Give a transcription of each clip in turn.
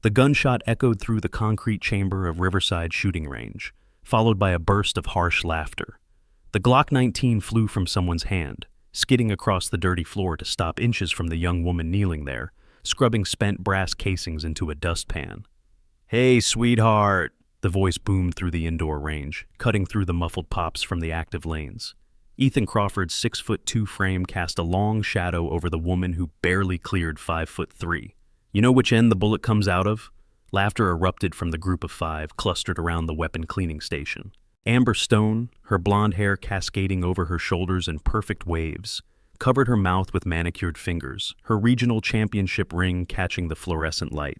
The gunshot echoed through the concrete chamber of Riverside shooting range, followed by a burst of harsh laughter. The Glock 19 flew from someone's hand, skidding across the dirty floor to stop inches from the young woman kneeling there, scrubbing spent brass casings into a dustpan. "Hey, sweetheart," the voice boomed through the indoor range, cutting through the muffled pops from the active lanes. Ethan Crawford's 6'2" frame cast a long shadow over the woman who barely cleared 5'3". "You know which end the bullet comes out of?" Laughter erupted from the group of five clustered around the weapon cleaning station. Amber Stone, her blonde hair cascading over her shoulders in perfect waves, covered her mouth with manicured fingers, her regional championship ring catching the fluorescent light.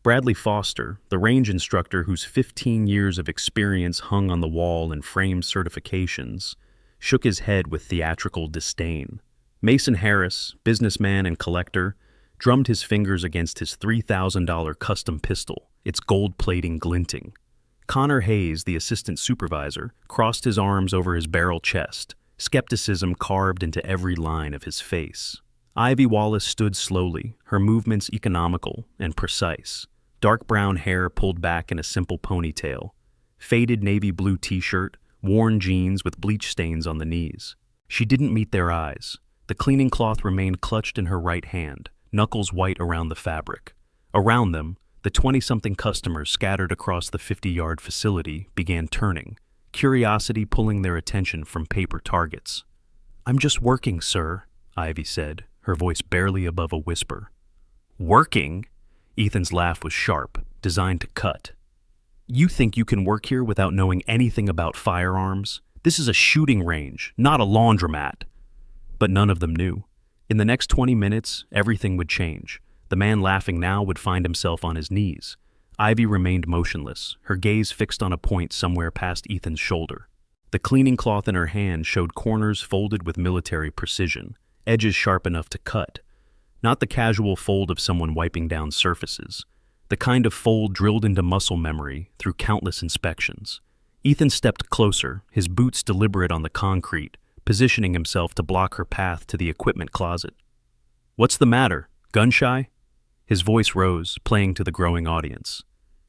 Bradley Foster, the range instructor whose 15 years of experience hung on the wall in framed certifications, shook his head with theatrical disdain. Mason Harris, businessman and collector, drummed his fingers against his $3,000 custom pistol, its gold plating glinting. Connor Hayes, the assistant supervisor, crossed his arms over his barrel chest, skepticism carved into every line of his face. Ivy Wallace stood slowly, her movements economical and precise. Dark brown hair pulled back in a simple ponytail. Faded navy blue t-shirt, worn jeans with bleach stains on the knees. She didn't meet their eyes. The cleaning cloth remained clutched in her right hand, knuckles white around the fabric. Around them, the 20-something customers scattered across the 50-yard facility began turning, curiosity pulling their attention from paper targets. "I'm just working, sir," Ivy said, her voice barely above a whisper. "Working?" Ethan's laugh was sharp, designed to cut. "You think you can work here without knowing anything about firearms? This is a shooting range, not a laundromat." But none of them knew. In the next 20 minutes, everything would change. The man laughing now would find himself on his knees. Ivy remained motionless, her gaze fixed on a point somewhere past Ethan's shoulder. The cleaning cloth in her hand showed corners folded with military precision, edges sharp enough to cut. Not the casual fold of someone wiping down surfaces. The kind of fold drilled into muscle memory through countless inspections. Ethan stepped closer, his boots deliberate on the concrete, positioning himself to block her path to the equipment closet. "What's the matter? Gun-shy?" His voice rose, playing to the growing audience.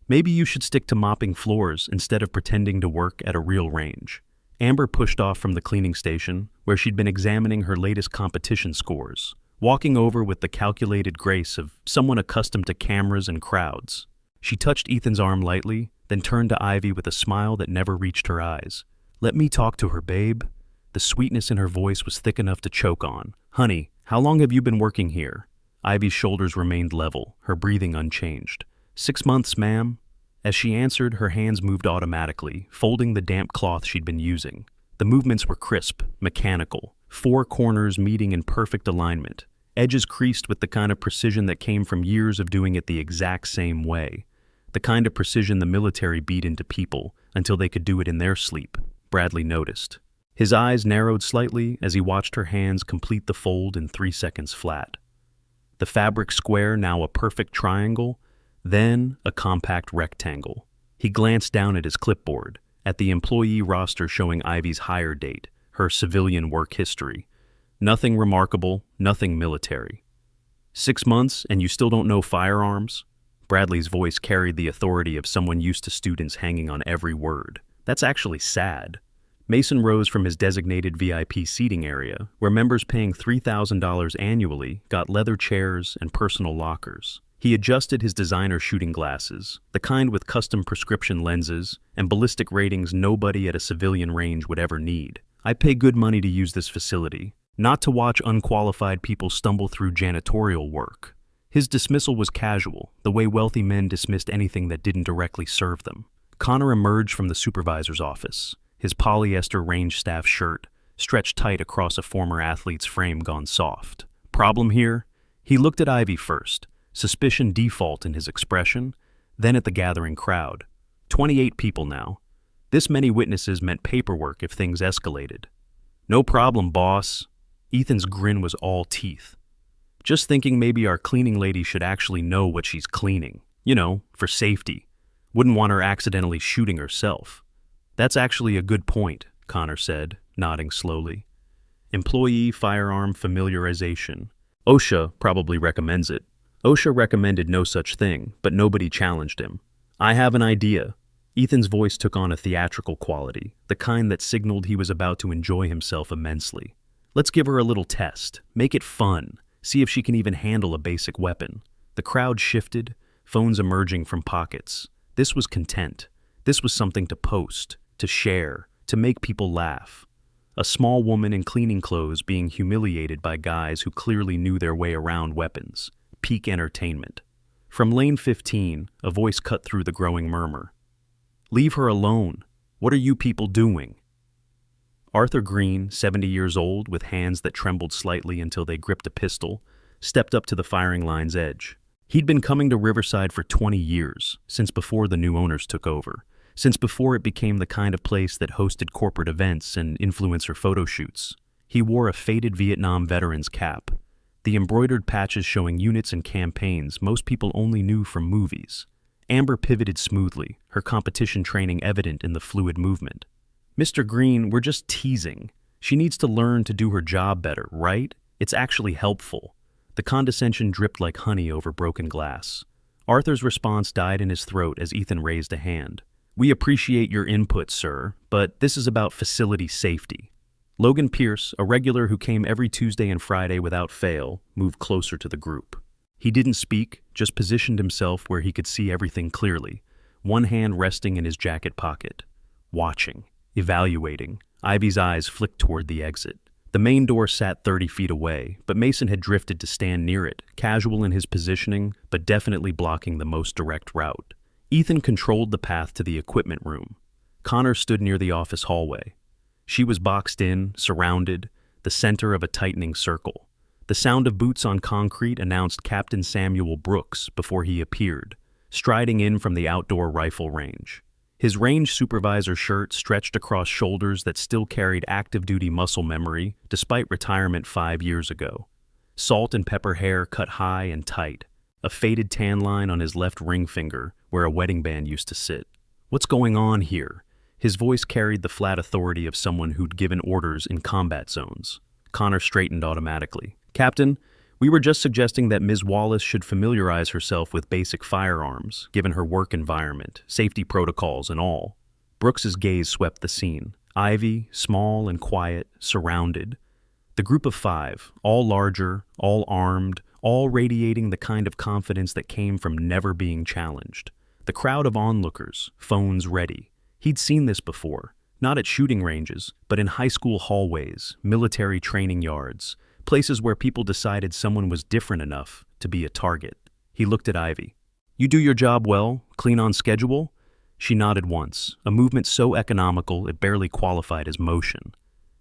"Maybe you should stick to mopping floors instead of pretending to work at a real range." Amber pushed off from the cleaning station, where she'd been examining her latest competition scores, walking over with the calculated grace of someone accustomed to cameras and crowds. She touched Ethan's arm lightly, then turned to Ivy with a smile that never reached her eyes. "Let me talk to her, babe." The sweetness in her voice was thick enough to choke on. "Honey, how long have you been working here?" Ivy's shoulders remained level, her breathing unchanged. 6 months, ma'am." As she answered, her hands moved automatically, folding the damp cloth she'd been using. The movements were crisp, mechanical, 4 corners meeting in perfect alignment, edges creased with the kind of precision that came from years of doing it the exact same way. The kind of precision the military beat into people until they could do it in their sleep, Bradley noticed. His eyes narrowed slightly as he watched her hands complete the fold in 3 seconds flat. The fabric square now a perfect triangle, then a compact rectangle. He glanced down at his clipboard, at the employee roster showing Ivy's hire date, her civilian work history. Nothing remarkable, nothing military. 6 months and you still don't know firearms? Bradley's voice carried the authority of someone used to students hanging on every word. That's actually sad. Mason rose from his designated VIP seating area, where members paying $3,000 annually got leather chairs and personal lockers. He adjusted his designer shooting glasses, the kind with custom prescription lenses and ballistic ratings nobody at a civilian range would ever need. "I pay good money to use this facility, not to watch unqualified people stumble through janitorial work." His dismissal was casual, the way wealthy men dismissed anything that didn't directly serve them. Connor emerged from the supervisor's office, his polyester range staff shirt stretched tight across a former athlete's frame gone soft. Problem here? He looked at Ivy first, suspicion default in his expression, then at the gathering crowd. 28 people now. This many witnesses meant paperwork if things escalated. "No problem, boss." Ethan's grin was all teeth. "Just thinking maybe our cleaning lady should actually know what she's cleaning. You know, for safety. Wouldn't want her accidentally shooting herself." "That's actually a good point," Connor said, nodding slowly. "Employee firearm familiarization. OSHA probably recommends it. OSHA recommended no such thing, but nobody challenged him. I have an idea. Ethan's voice took on a theatrical quality, the kind that signaled he was about to enjoy himself immensely. Let's give her a little test. Make it fun. See if she can even handle a basic weapon. The crowd shifted, phones emerging from pockets. This was content. This was something to post, to share, to make people laugh. A small woman in cleaning clothes being humiliated by guys who clearly knew their way around weapons. Peak entertainment. From lane 15, a voice cut through the growing murmur. Leave her alone. What are you people doing? Arthur Green, 70 years old, with hands that trembled slightly until they gripped a pistol, stepped up to the firing line's edge. He'd been coming to Riverside for 20 years, since before the new owners took over, since before it became the kind of place that hosted corporate events and influencer photo shoots. He wore a faded Vietnam veteran's cap, the embroidered patches showing units and campaigns most people only knew from movies. Amber pivoted smoothly, her competition training evident in the fluid movement. Mr. Green, we're just teasing. She needs to learn to do her job better, right? It's actually helpful. The condescension dripped like honey over broken glass. Arthur's response died in his throat as Ethan raised a hand. We appreciate your input, sir, but this is about facility safety. Logan Pierce, a regular who came every Tuesday and Friday without fail, moved closer to the group. He didn't speak, just positioned himself where he could see everything clearly, one hand resting in his jacket pocket. Watching. Evaluating. Ivy's eyes flicked toward the exit. The main door sat 30 feet away, but Mason had drifted to stand near it, casual in his positioning, but definitely blocking the most direct route. Ethan controlled the path to the equipment room. Connor stood near the office hallway. She was boxed in, surrounded, the center of a tightening circle. The sound of boots on concrete announced Captain Samuel Brooks before he appeared, striding in from the outdoor rifle range. His range supervisor shirt stretched across shoulders that still carried active-duty muscle memory despite retirement 5 years ago. Salt and pepper hair cut high and tight, a faded tan line on his left ring finger where a wedding band used to sit. What's going on here? His voice carried the flat authority of someone who'd given orders in combat zones. Connor straightened automatically. Captain, we were just suggesting that Ms. Wallace should familiarize herself with basic firearms, given her work environment, safety protocols, and all. Brooks's gaze swept the scene. Ivy, small and quiet, surrounded. The group of 5, all larger, all armed, all radiating the kind of confidence that came from never being challenged. The crowd of onlookers, phones ready. He'd seen this before, not at shooting ranges, but in high school hallways, military training yards, places where people decided someone was different enough to be a target. He looked at Ivy. You do your job well, clean on schedule? She nodded once, a movement so economical it barely qualified as motion.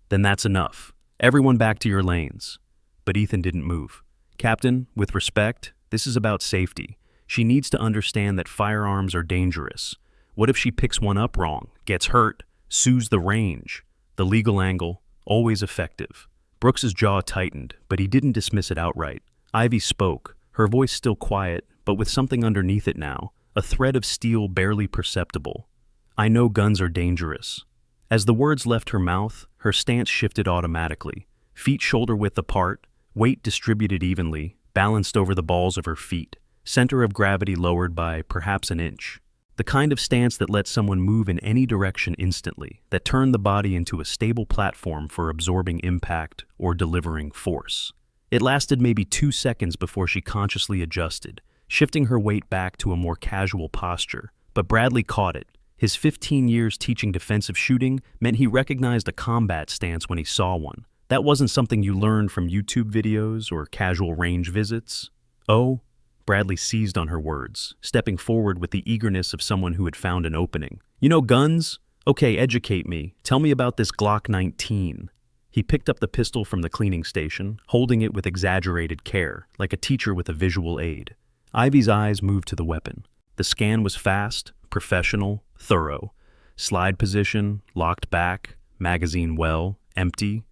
Then that's enough. Everyone back to your lanes. But Ethan didn't move. Captain, with respect, this is about safety. She needs to understand that firearms are dangerous. What if she picks one up wrong, gets hurt, sues the range? The legal angle, always effective. Brooks's jaw tightened, but he didn't dismiss it outright. Ivy spoke, her voice still quiet, but with something underneath it now, a thread of steel barely perceptible. I know guns are dangerous. As the words left her mouth, her stance shifted automatically. Feet shoulder-width apart, weight distributed evenly, balanced over the balls of her feet, center of gravity lowered by perhaps an inch. The kind of stance that lets someone move in any direction instantly, that turned the body into a stable platform for absorbing impact or delivering force. It lasted maybe 2 seconds before she consciously adjusted, shifting her weight back to a more casual posture. But Bradley caught it. His 15 years teaching defensive shooting meant he recognized a combat stance when he saw one. That wasn't something you learned from YouTube videos or casual range visits. Oh, Bradley seized on her words, stepping forward with the eagerness of someone who had found an opening. You know guns? Okay, educate me. Tell me about this Glock 19. He picked up the pistol from the cleaning station, holding it with exaggerated care, like a teacher with a visual aid. Ivy's eyes moved to the weapon. The scan was fast, professional, thorough. Slide position, locked back, magazine well, empty.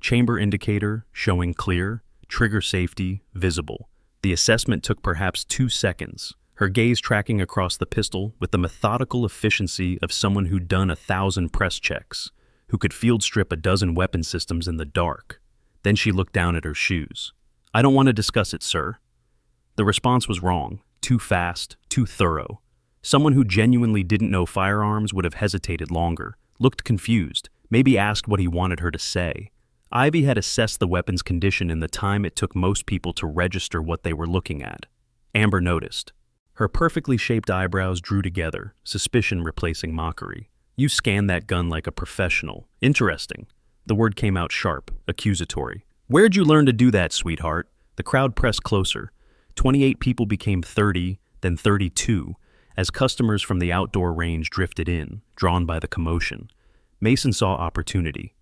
Chamber indicator, showing clear. Trigger safety, visible. The assessment took perhaps 2 seconds, her gaze tracking across the pistol with the methodical efficiency of someone who'd done 1,000 press checks, who could field strip a dozen weapon systems in the dark. Then she looked down at her shoes. I don't want to discuss it, sir. The response was wrong. Too fast, too thorough. Someone who genuinely didn't know firearms would have hesitated longer, looked confused, maybe asked what he wanted her to say. Ivy had assessed the weapon's condition in the time it took most people to register what they were looking at. Amber noticed. Her perfectly shaped eyebrows drew together, suspicion replacing mockery. You scanned that gun like a professional. Interesting. The word came out sharp, accusatory. Where'd you learn to do that, sweetheart? The crowd pressed closer. 28 people became 30, then 32, as customers from the outdoor range drifted in, drawn by the commotion. Mason saw opportunity.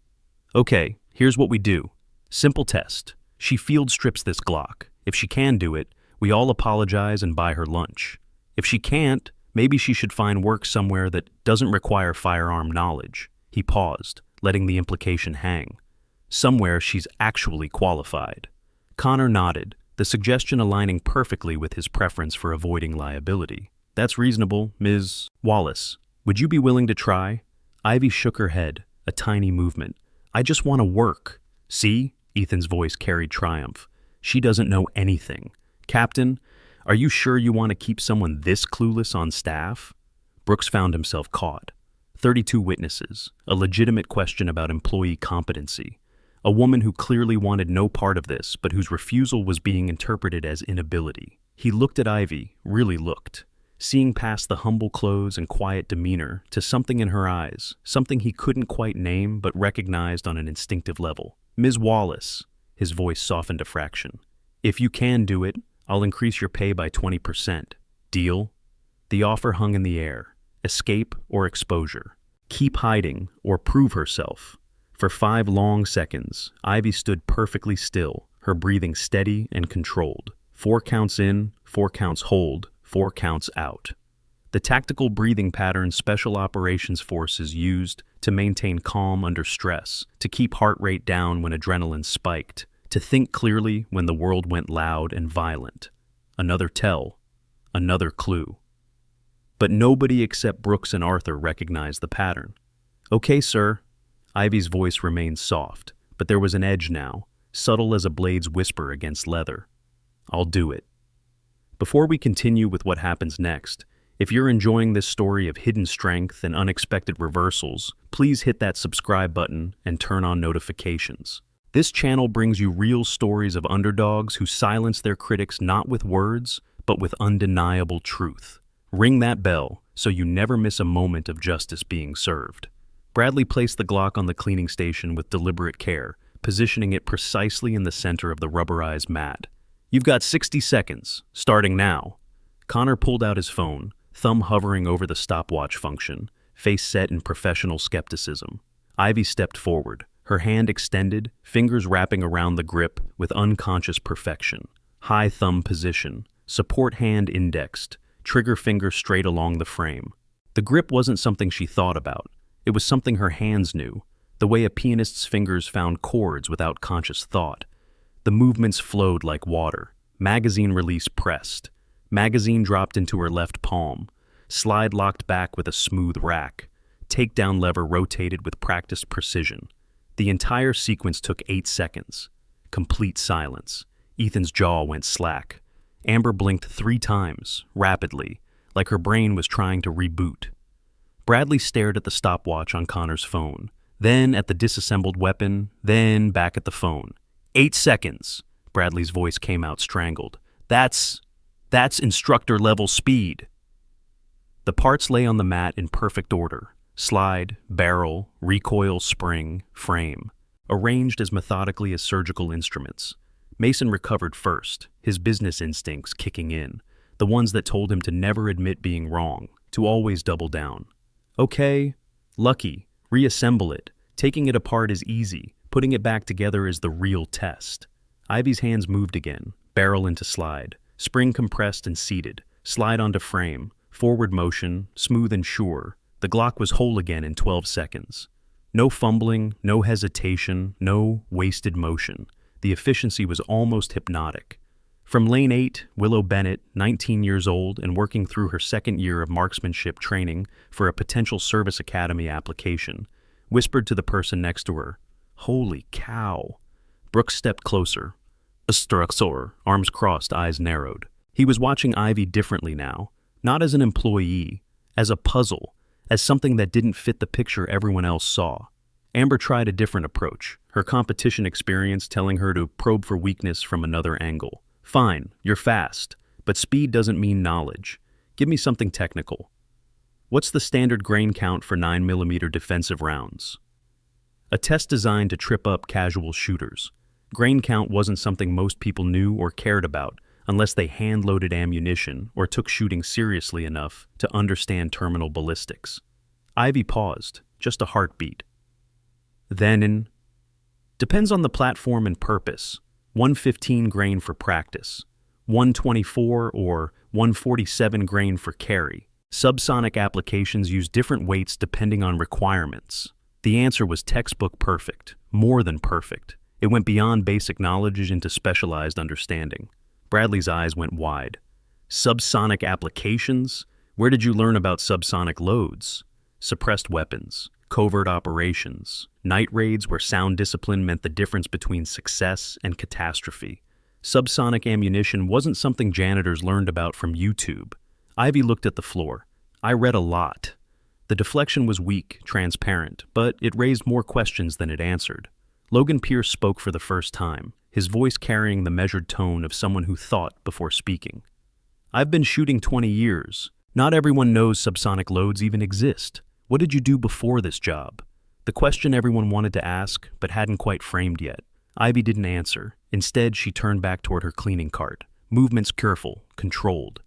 Okay, here's what we do. Simple test. She field strips this Glock. If she can do it, we all apologize and buy her lunch. If she can't, maybe she should find work somewhere that doesn't require firearm knowledge. He paused, letting the implication hang. Somewhere she's actually qualified. Connor nodded, the suggestion aligning perfectly with his preference for avoiding liability. That's reasonable, Ms. Wallace. Would you be willing to try? Ivy shook her head, a tiny movement. I just want to work. See? Ethan's voice carried triumph. She doesn't know anything. Captain, are you sure you want to keep someone this clueless on staff? Brooks found himself caught. 32 witnesses, a legitimate question about employee competency. A woman who clearly wanted no part of this, but whose refusal was being interpreted as inability. He looked at Ivy, really looked, seeing past the humble clothes and quiet demeanor to something in her eyes, something he couldn't quite name but recognized on an instinctive level. Ms. Wallace, his voice softened a fraction. If you can do it, I'll increase your pay by 20%. Deal? The offer hung in the air. Escape or exposure. Keep hiding or prove herself. For 5 long seconds, Ivy stood perfectly still, her breathing steady and controlled. 4 counts in, 4 counts hold, 4 counts out. The tactical breathing pattern Special Operations Forces used to maintain calm under stress, to keep heart rate down when adrenaline spiked, to think clearly when the world went loud and violent. Another tell, another clue. But nobody except Brooks and Arthur recognized the pattern. Okay, sir. Ivy's voice remained soft, but there was an edge now, subtle as a blade's whisper against leather. I'll do it. Before we continue with what happens next, if you're enjoying this story of hidden strength and unexpected reversals, please hit that subscribe button and turn on notifications. This channel brings you real stories of underdogs who silence their critics not with words, but with undeniable truth. Ring that bell so you never miss a moment of justice being served. Bradley placed the Glock on the cleaning station with deliberate care, positioning it precisely in the center of the rubberized mat. You've got 60 seconds, starting now. Connor pulled out his phone, thumb hovering over the stopwatch function, face set in professional skepticism. Ivy stepped forward, her hand extended, fingers wrapping around the grip with unconscious perfection. High thumb position, support hand indexed, trigger finger straight along the frame. The grip wasn't something she thought about. It was something her hands knew, the way a pianist's fingers found chords without conscious thought. The movements flowed like water. Magazine release pressed. Magazine dropped into her left palm. Slide locked back with a smooth rack. Takedown lever rotated with practiced precision. The entire sequence took 8 seconds. Complete silence. Ethan's jaw went slack. Amber blinked 3 times, rapidly, like her brain was trying to reboot. Bradley stared at the stopwatch on Connor's phone, then at the disassembled weapon, then back at the phone. 8 seconds. Bradley's voice came out strangled. That's instructor-level speed. The parts lay on the mat in perfect order. Slide, barrel, recoil, spring, frame. Arranged as methodically as surgical instruments. Mason recovered first, his business instincts kicking in, the ones that told him to never admit being wrong, to always double down. Okay, lucky, reassemble it. Taking it apart is easy, putting it back together is the real test. Ivy's hands moved again, barrel into slide, spring compressed and seated, slide onto frame, forward motion, smooth and sure. The Glock was whole again in 12 seconds. No fumbling, no hesitation, no wasted motion. The efficiency was almost hypnotic. From Lane 8, Willow Bennett, 19 years old and working through her 2nd year of marksmanship training for a potential service academy application, whispered to the person next to her, "Holy cow." Brooks stepped closer. Instructor, arms crossed, eyes narrowed. He was watching Ivy differently now, not as an employee, as a puzzle, as something that didn't fit the picture everyone else saw. Amber tried a different approach, her competition experience telling her to probe for weakness from another angle. Fine, you're fast, but speed doesn't mean knowledge. Give me something technical. What's the standard grain count for 9mm defensive rounds? A test designed to trip up casual shooters. Grain count wasn't something most people knew or cared about unless they hand-loaded ammunition or took shooting seriously enough to understand terminal ballistics. Ivy paused, just a heartbeat. Then depends on the platform and purpose. 115 grain for practice, 124 or 147 grain for carry. Subsonic applications use different weights depending on requirements. The answer was textbook perfect, more than perfect. It went beyond basic knowledge into specialized understanding. Bradley's eyes went wide. Subsonic applications? Where did you learn about subsonic loads? Suppressed weapons, covert operations, night raids where sound discipline meant the difference between success and catastrophe. Subsonic ammunition wasn't something janitors learned about from YouTube. Ivy looked at the floor. I read a lot. The deflection was weak, transparent, but it raised more questions than it answered. Logan Pierce spoke for the first time, his voice carrying the measured tone of someone who thought before speaking. I've been shooting 20 years. Not everyone knows subsonic loads even exist. What did you do before this job? The question everyone wanted to ask, but hadn't quite framed yet. Ivy didn't answer. Instead, she turned back toward her cleaning cart, movements careful, controlled.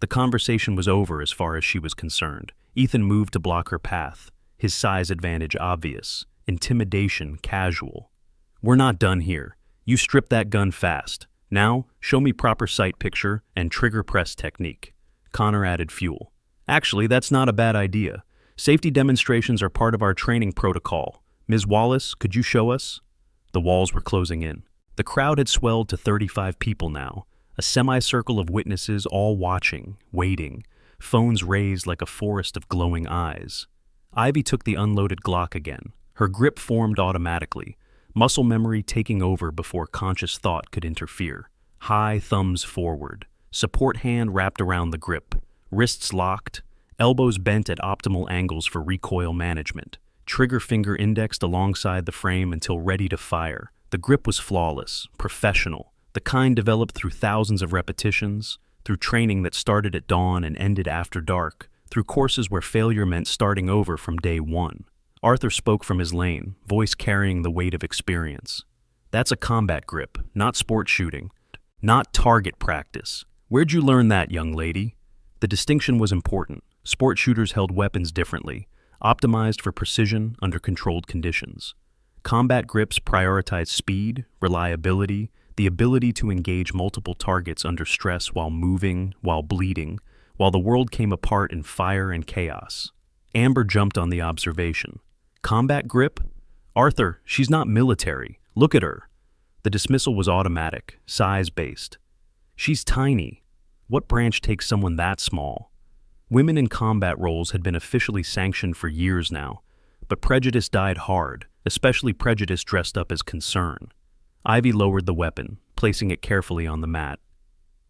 The conversation was over as far as she was concerned. Ethan moved to block her path, his size advantage obvious, intimidation casual. We're not done here. You strip that gun fast. Now, show me proper sight picture and trigger press technique. Connor added fuel. Actually, that's not a bad idea. Safety demonstrations are part of our training protocol. Ms. Wallace, could you show us? The walls were closing in. The crowd had swelled to 35 people now, a semicircle of witnesses all watching, waiting, phones raised like a forest of glowing eyes. Ivy took the unloaded Glock again. Her grip formed automatically, muscle memory taking over before conscious thought could interfere. High thumbs forward, support hand wrapped around the grip, wrists locked, elbows bent at optimal angles for recoil management, trigger finger indexed alongside the frame until ready to fire. The grip was flawless, professional, the kind developed through thousands of repetitions, through training that started at dawn and ended after dark, through courses where failure meant starting over from day one. Arthur spoke from his lane, voice carrying the weight of experience. That's a combat grip, not sport shooting, not target practice. Where'd you learn that, young lady? The distinction was important. Sport shooters held weapons differently, optimized for precision under controlled conditions. Combat grips prioritize speed, reliability, the ability to engage multiple targets under stress while moving, while bleeding, while the world came apart in fire and chaos. Amber jumped on the observation. Combat grip? Arthur, she's not military. Look at her. The dismissal was automatic, size-based. She's tiny. What branch takes someone that small? Women in combat roles had been officially sanctioned for years now, but prejudice died hard, especially prejudice dressed up as concern. Ivy lowered the weapon, placing it carefully on the mat.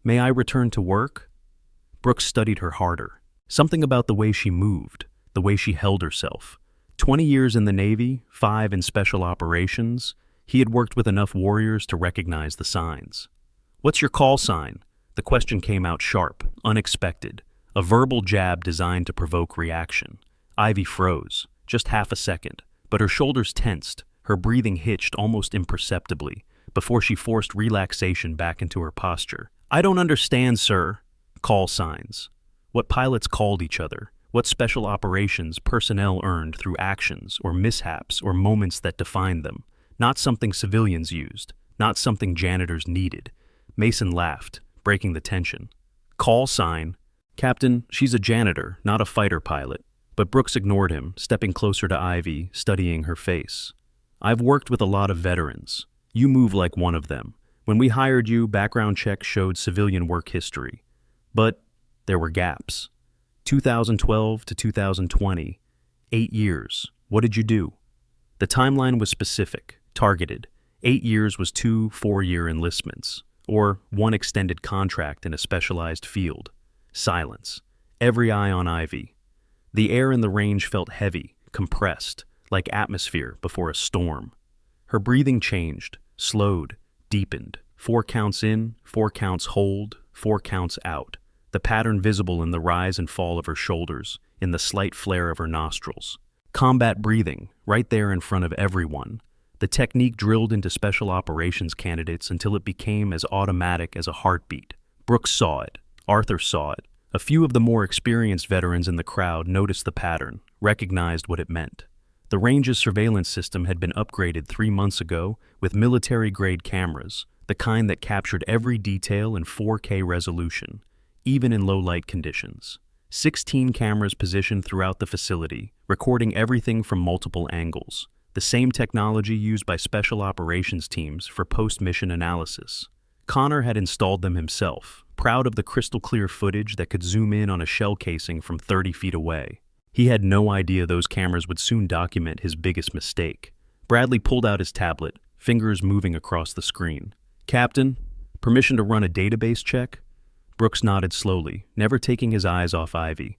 May I return to work? Brooks studied her harder. Something about the way she moved, the way she held herself. 20 years in the Navy, 5 in special operations, he had worked with enough warriors to recognize the signs. What's your call sign? The question came out sharp, unexpected, a verbal jab designed to provoke reaction. Ivy froze, just half a second, but her shoulders tensed, her breathing hitched almost imperceptibly, before she forced relaxation back into her posture. I don't understand, sir. Call signs. What pilots called each other, what special operations personnel earned through actions or mishaps or moments that defined them. Not something civilians used, not something janitors needed. Mason laughed, breaking the tension. Call sign. Captain, she's a janitor, not a fighter pilot. But Brooks ignored him, stepping closer to Ivy, studying her face. I've worked with a lot of veterans. You move like one of them. When we hired you, background checks showed civilian work history. But there were gaps. 2012 to 2020, 8 years. What did you do? The timeline was specific, targeted. 8 years was 2 4-year enlistments. or one extended contract in a specialized field. Silence. Every eye on Ivy. The air in the range felt heavy, compressed, like atmosphere before a storm. Her breathing changed, slowed, deepened. 4 counts in, 4 counts hold, 4 counts out. The pattern visible in the rise and fall of her shoulders, in the slight flare of her nostrils. Combat breathing, right there in front of everyone. The technique drilled into special operations candidates until it became as automatic as a heartbeat. Brooks saw it. Arthur saw it. A few of the more experienced veterans in the crowd noticed the pattern, recognized what it meant. The range's surveillance system had been upgraded 3 months ago with military-grade cameras, the kind that captured every detail in 4K resolution, even in low-light conditions. 16 cameras positioned throughout the facility, recording everything from multiple angles, the same technology used by special operations teams for post-mission analysis. Connor had installed them himself, proud of the crystal-clear footage that could zoom in on a shell casing from 30 feet away. He had no idea those cameras would soon document his biggest mistake. Bradley pulled out his tablet, fingers moving across the screen. "Captain, permission to run a database check?" Brooks nodded slowly, never taking his eyes off Ivy.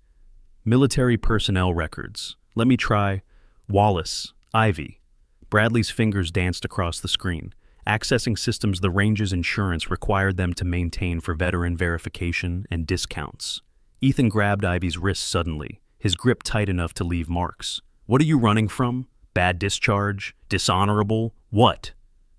"Military personnel records. Let me try. Wallace, Ivy." Bradley's fingers danced across the screen, accessing systems the range's insurance required them to maintain for veteran verification and discounts. Ethan grabbed Ivy's wrist suddenly, his grip tight enough to leave marks. "What are you running from? Bad discharge? Dishonorable? What?"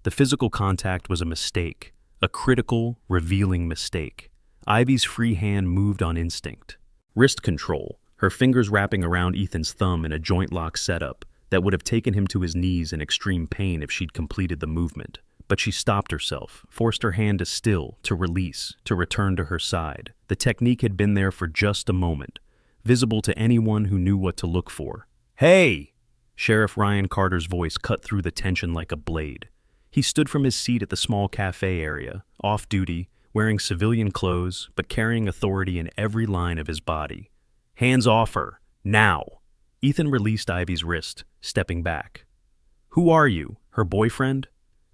The physical contact was a mistake, a critical, revealing mistake. Ivy's free hand moved on instinct. Wrist control, her fingers wrapping around Ethan's thumb in a joint lock setup that would have taken him to his knees in extreme pain if she'd completed the movement. But she stopped herself, forced her hand to still, to release, to return to her side. The technique had been there for just a moment, visible to anyone who knew what to look for. "Hey!" Sheriff Ryan Carter's voice cut through the tension like a blade. He stood from his seat at the small cafe area, off-duty, wearing civilian clothes, but carrying authority in every line of his body. "Hands off her, now!" Ethan released Ivy's wrist, stepping back. "Who are you? Her boyfriend?"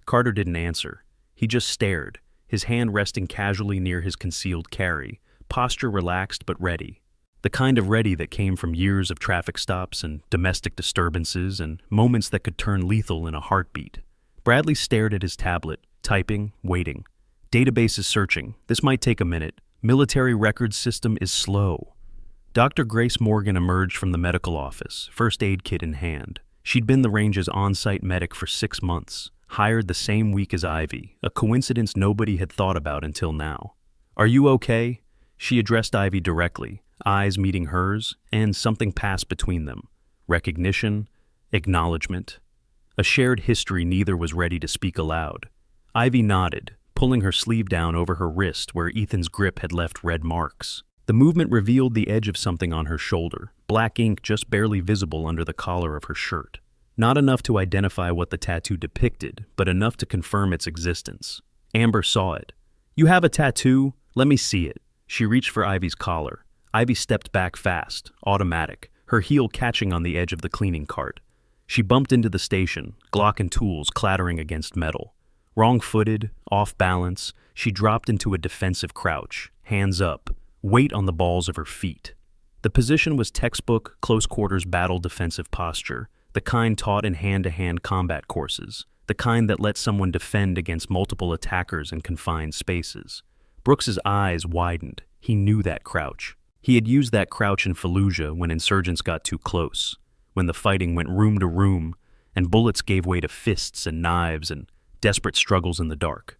Carter didn't answer. He just stared, his hand resting casually near his concealed carry, posture relaxed but ready. The kind of ready that came from years of traffic stops and domestic disturbances and moments that could turn lethal in a heartbeat. Bradley stared at his tablet, typing, waiting. "Database is searching. This might take a minute. Military records system is slow." Dr. Grace Morgan emerged from the medical office, first aid kit in hand. She'd been the range's on-site medic for 6 months, hired the same week as Ivy, a coincidence nobody had thought about until now. "Are you okay?" She addressed Ivy directly, eyes meeting hers, and something passed between them. Recognition, acknowledgement. A shared history neither was ready to speak aloud. Ivy nodded, pulling her sleeve down over her wrist where Ethan's grip had left red marks. The movement revealed the edge of something on her shoulder, black ink just barely visible under the collar of her shirt. Not enough to identify what the tattoo depicted, but enough to confirm its existence. Amber saw it. "You have a tattoo? Let me see it." She reached for Ivy's collar. Ivy stepped back fast, automatic, her heel catching on the edge of the cleaning cart. She bumped into the station, Glock and tools clattering against metal. Wrong-footed, off-balance, she dropped into a defensive crouch, hands up, weight on the balls of her feet. The position was textbook, close-quarters battle defensive posture, the kind taught in hand-to-hand combat courses, the kind that lets someone defend against multiple attackers in confined spaces. Brooks's eyes widened. He knew that crouch. He had used that crouch in Fallujah when insurgents got too close, when the fighting went room to room, and bullets gave way to fists and knives and desperate struggles in the dark.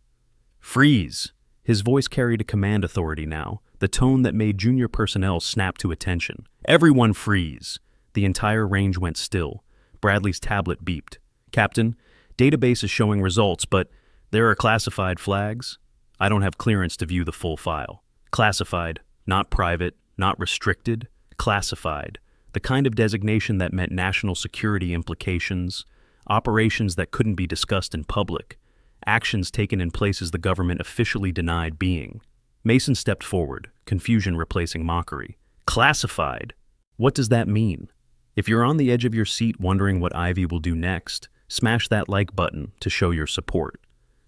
"Freeze!" His voice carried a command authority now, the tone that made junior personnel snap to attention. "Everyone freeze!" The entire range went still. Bradley's tablet beeped. "Captain, database is showing results, but there are classified flags. I don't have clearance to view the full file." Classified, not private, not restricted, classified. The kind of designation that meant national security implications, operations that couldn't be discussed in public, actions taken in places the government officially denied being. Mason stepped forward, confusion replacing mockery. "Classified? What does that mean?" If you're on the edge of your seat wondering what Ivy will do next, smash that like button to show your support.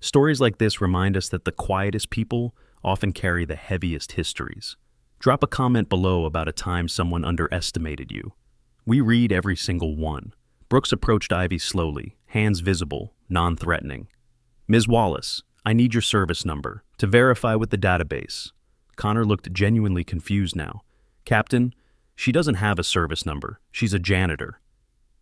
Stories like this remind us that the quietest people often carry the heaviest histories. Drop a comment below about a time someone underestimated you. We read every single one. Brooks approached Ivy slowly, hands visible, non-threatening. Ms. Wallace, I need your service number to verify with the database. Connor looked genuinely confused now. Captain, she doesn't have a service number. She's a janitor.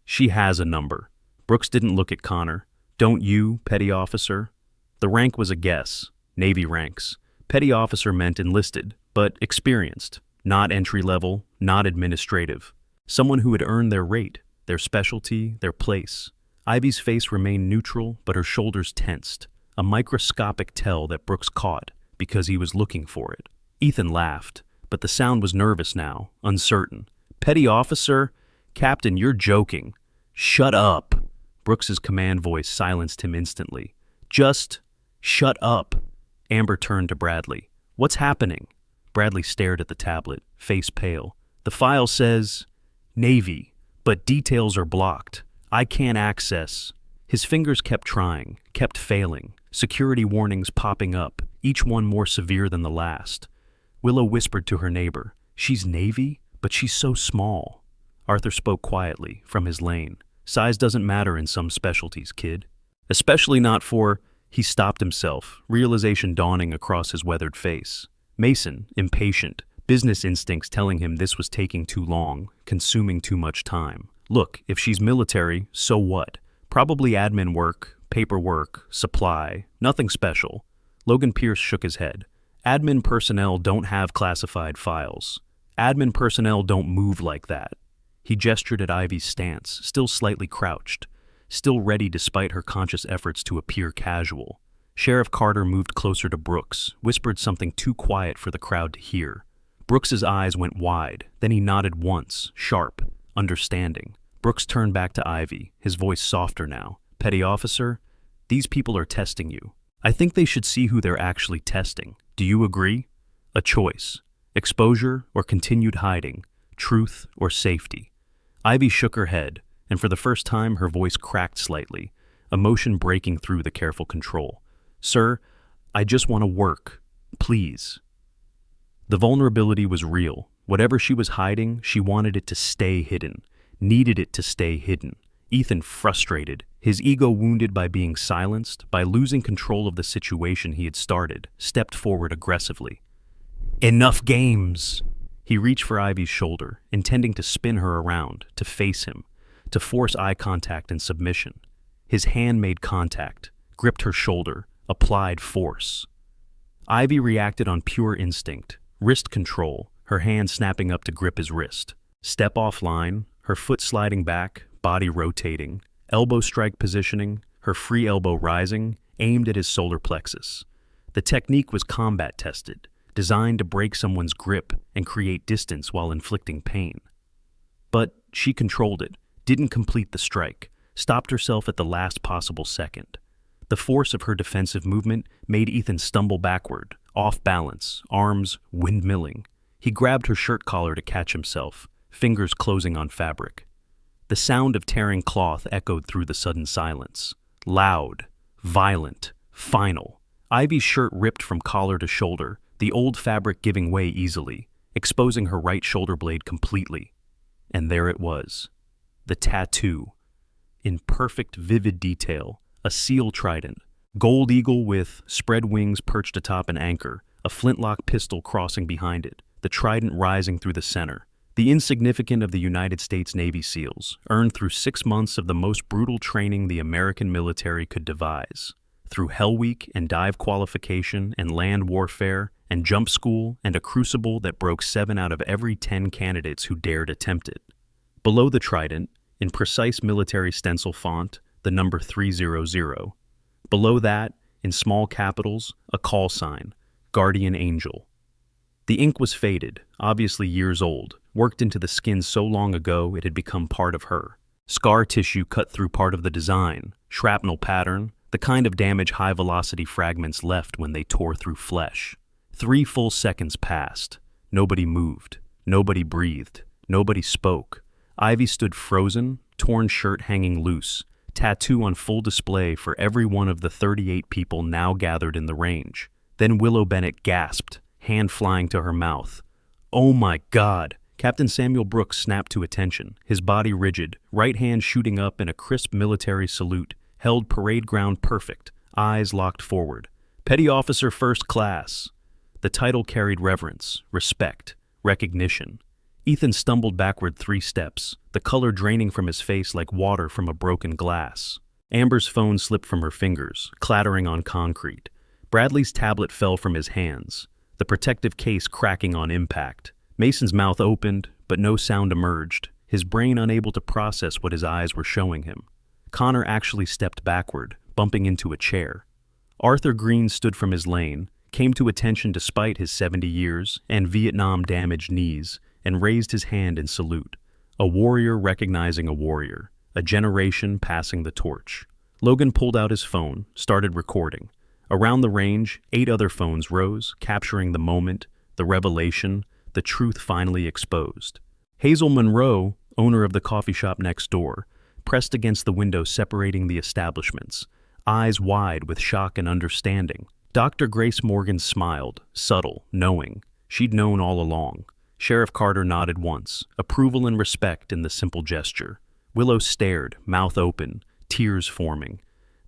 She has a number. Brooks didn't look at Connor. Don't you, petty officer? The rank was a guess. Navy ranks. Petty officer meant enlisted, but experienced. Not entry-level, not administrative. Someone who had earned their rate, their specialty, their place. Ivy's face remained neutral, but her shoulders tensed. A microscopic tell that Brooks caught, because he was looking for it. Ethan laughed, but the sound was nervous now, uncertain. Petty officer? Captain, you're joking. Shut up. Brooks's command voice silenced him instantly. Just shut up. Amber turned to Bradley. What's happening? Bradley stared at the tablet, face pale. The file says Navy, but details are blocked. I can't access. His fingers kept trying, kept failing. Security warnings popping up, each one more severe than the last. Willow whispered to her neighbor, She's Navy, but she's so small. Arthur spoke quietly, from his lane. Size doesn't matter in some specialties, kid. Especially not for... He stopped himself, realization dawning across his weathered face. Mason, impatient, business instincts telling him this was taking too long, consuming too much time. Look, if she's military, so what? Probably admin work, paperwork, supply, nothing special. Logan Pierce shook his head. Admin personnel don't have classified files. Admin personnel don't move like that. He gestured at Ivy's stance, still slightly crouched, still ready despite her conscious efforts to appear casual. Sheriff Carter moved closer to Brooks, whispered something too quiet for the crowd to hear. Brooks's eyes went wide, then he nodded once, sharp, understanding. Brooks turned back to Ivy, his voice softer now. Petty officer, these people are testing you. I think they should see who they're actually testing. Do you agree? A choice. Exposure or continued hiding. Truth or safety. Ivy shook her head, and for the first time her voice cracked slightly, emotion breaking through the careful control. Sir, I just want to work. Please. The vulnerability was real. Whatever she was hiding, she wanted it to stay hidden. Needed it to stay hidden. Ethan, frustrated, his ego wounded by being silenced, by losing control of the situation he had started, stepped forward aggressively. Enough games! He reached for Ivy's shoulder, intending to spin her around, to face him, to force eye contact and submission. His hand made contact, gripped her shoulder, applied force. Ivy reacted on pure instinct, wrist control, her hand snapping up to grip his wrist. Step offline, her foot sliding back, body rotating, elbow strike positioning, her free elbow rising, aimed at his solar plexus. The technique was combat tested, designed to break someone's grip and create distance while inflicting pain. But she controlled it, didn't complete the strike, stopped herself at the last possible second. The force of her defensive movement made Ethan stumble backward, off balance, arms windmilling. He grabbed her shirt collar to catch himself, fingers closing on fabric. The sound of tearing cloth echoed through the sudden silence. Loud, violent, final. Ivy's shirt ripped from collar to shoulder, the old fabric giving way easily, exposing her right shoulder blade completely. And there it was. The tattoo. In perfect, vivid detail, a seal trident, gold eagle with spread wings perched atop an anchor, a flintlock pistol crossing behind it, the trident rising through the center. The insignificant of the United States Navy SEALs, earned through 6 months of the most brutal training the American military could devise. Through Hell Week and dive qualification and land warfare and jump school and a crucible that broke 7 out of every 10 candidates who dared attempt it. Below the trident, in precise military stencil font, the number 300. Below that, in small capitals, a call sign, Guardian Angel. The ink was faded, obviously years old, worked into the skin so long ago it had become part of her. Scar tissue cut through part of the design, shrapnel pattern, the kind of damage high-velocity fragments left when they tore through flesh. 3 full seconds passed. Nobody moved. Nobody breathed. Nobody spoke. Ivy stood frozen, torn shirt hanging loose, tattoo on full display for every one of the 38 people now gathered in the range. Then Willow Bennett gasped, hand flying to her mouth. "Oh my God!" Captain Samuel Brooks snapped to attention, his body rigid, right hand shooting up in a crisp military salute, held parade ground perfect, eyes locked forward. "Petty Officer First Class." The title carried reverence, respect, recognition. Ethan stumbled backward 3 steps, the color draining from his face like water from a broken glass. Amber's phone slipped from her fingers, clattering on concrete. Bradley's tablet fell from his hands, the protective case cracking on impact. Mason's mouth opened, but no sound emerged, his brain unable to process what his eyes were showing him. Connor actually stepped backward, bumping into a chair. Arthur Green stood from his lane, came to attention despite his 70 years and Vietnam-damaged knees, and raised his hand in salute. A warrior recognizing a warrior, a generation passing the torch. Logan pulled out his phone, started recording. Around the range, 8 other phones rose, capturing the moment, the revelation, the truth finally exposed. Hazel Monroe, owner of the coffee shop next door, pressed against the window separating the establishments, eyes wide with shock and understanding. Dr. Grace Morgan smiled, subtle, knowing. She'd known all along. Sheriff Carter nodded once, approval and respect in the simple gesture. Willow stared, mouth open, tears forming.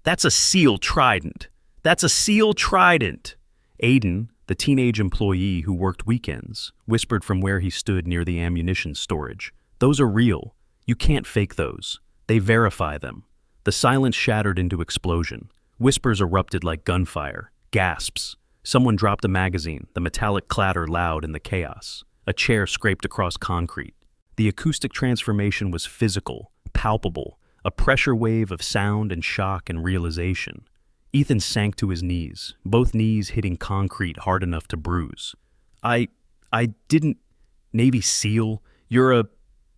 "That's a SEAL trident! That's a SEAL trident!" Aiden, the teenage employee who worked weekends, whispered from where he stood near the ammunition storage. "Those are real. You can't fake those. They verify them." The silence shattered into explosion. Whispers erupted like gunfire. Gasps. Someone dropped a magazine, the metallic clatter loud in the chaos. A chair scraped across concrete. The acoustic transformation was physical, palpable, a pressure wave of sound and shock and realization. Ethan sank to his knees, both knees hitting concrete hard enough to bruise. I didn't... Navy SEAL, you're a...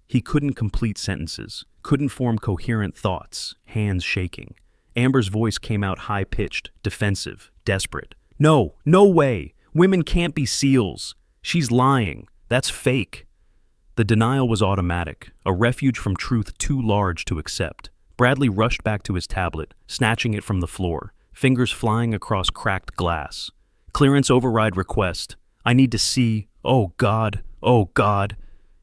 He couldn't complete sentences, couldn't form coherent thoughts, hands shaking. Amber's voice came out high-pitched, defensive, desperate. "No, no way! Women can't be SEALs! She's lying! That's fake!" The denial was automatic, a refuge from truth too large to accept. Bradley rushed back to his tablet, snatching it from the floor, fingers flying across cracked glass. "Clearance override request. I need to see... Oh God! Oh God!"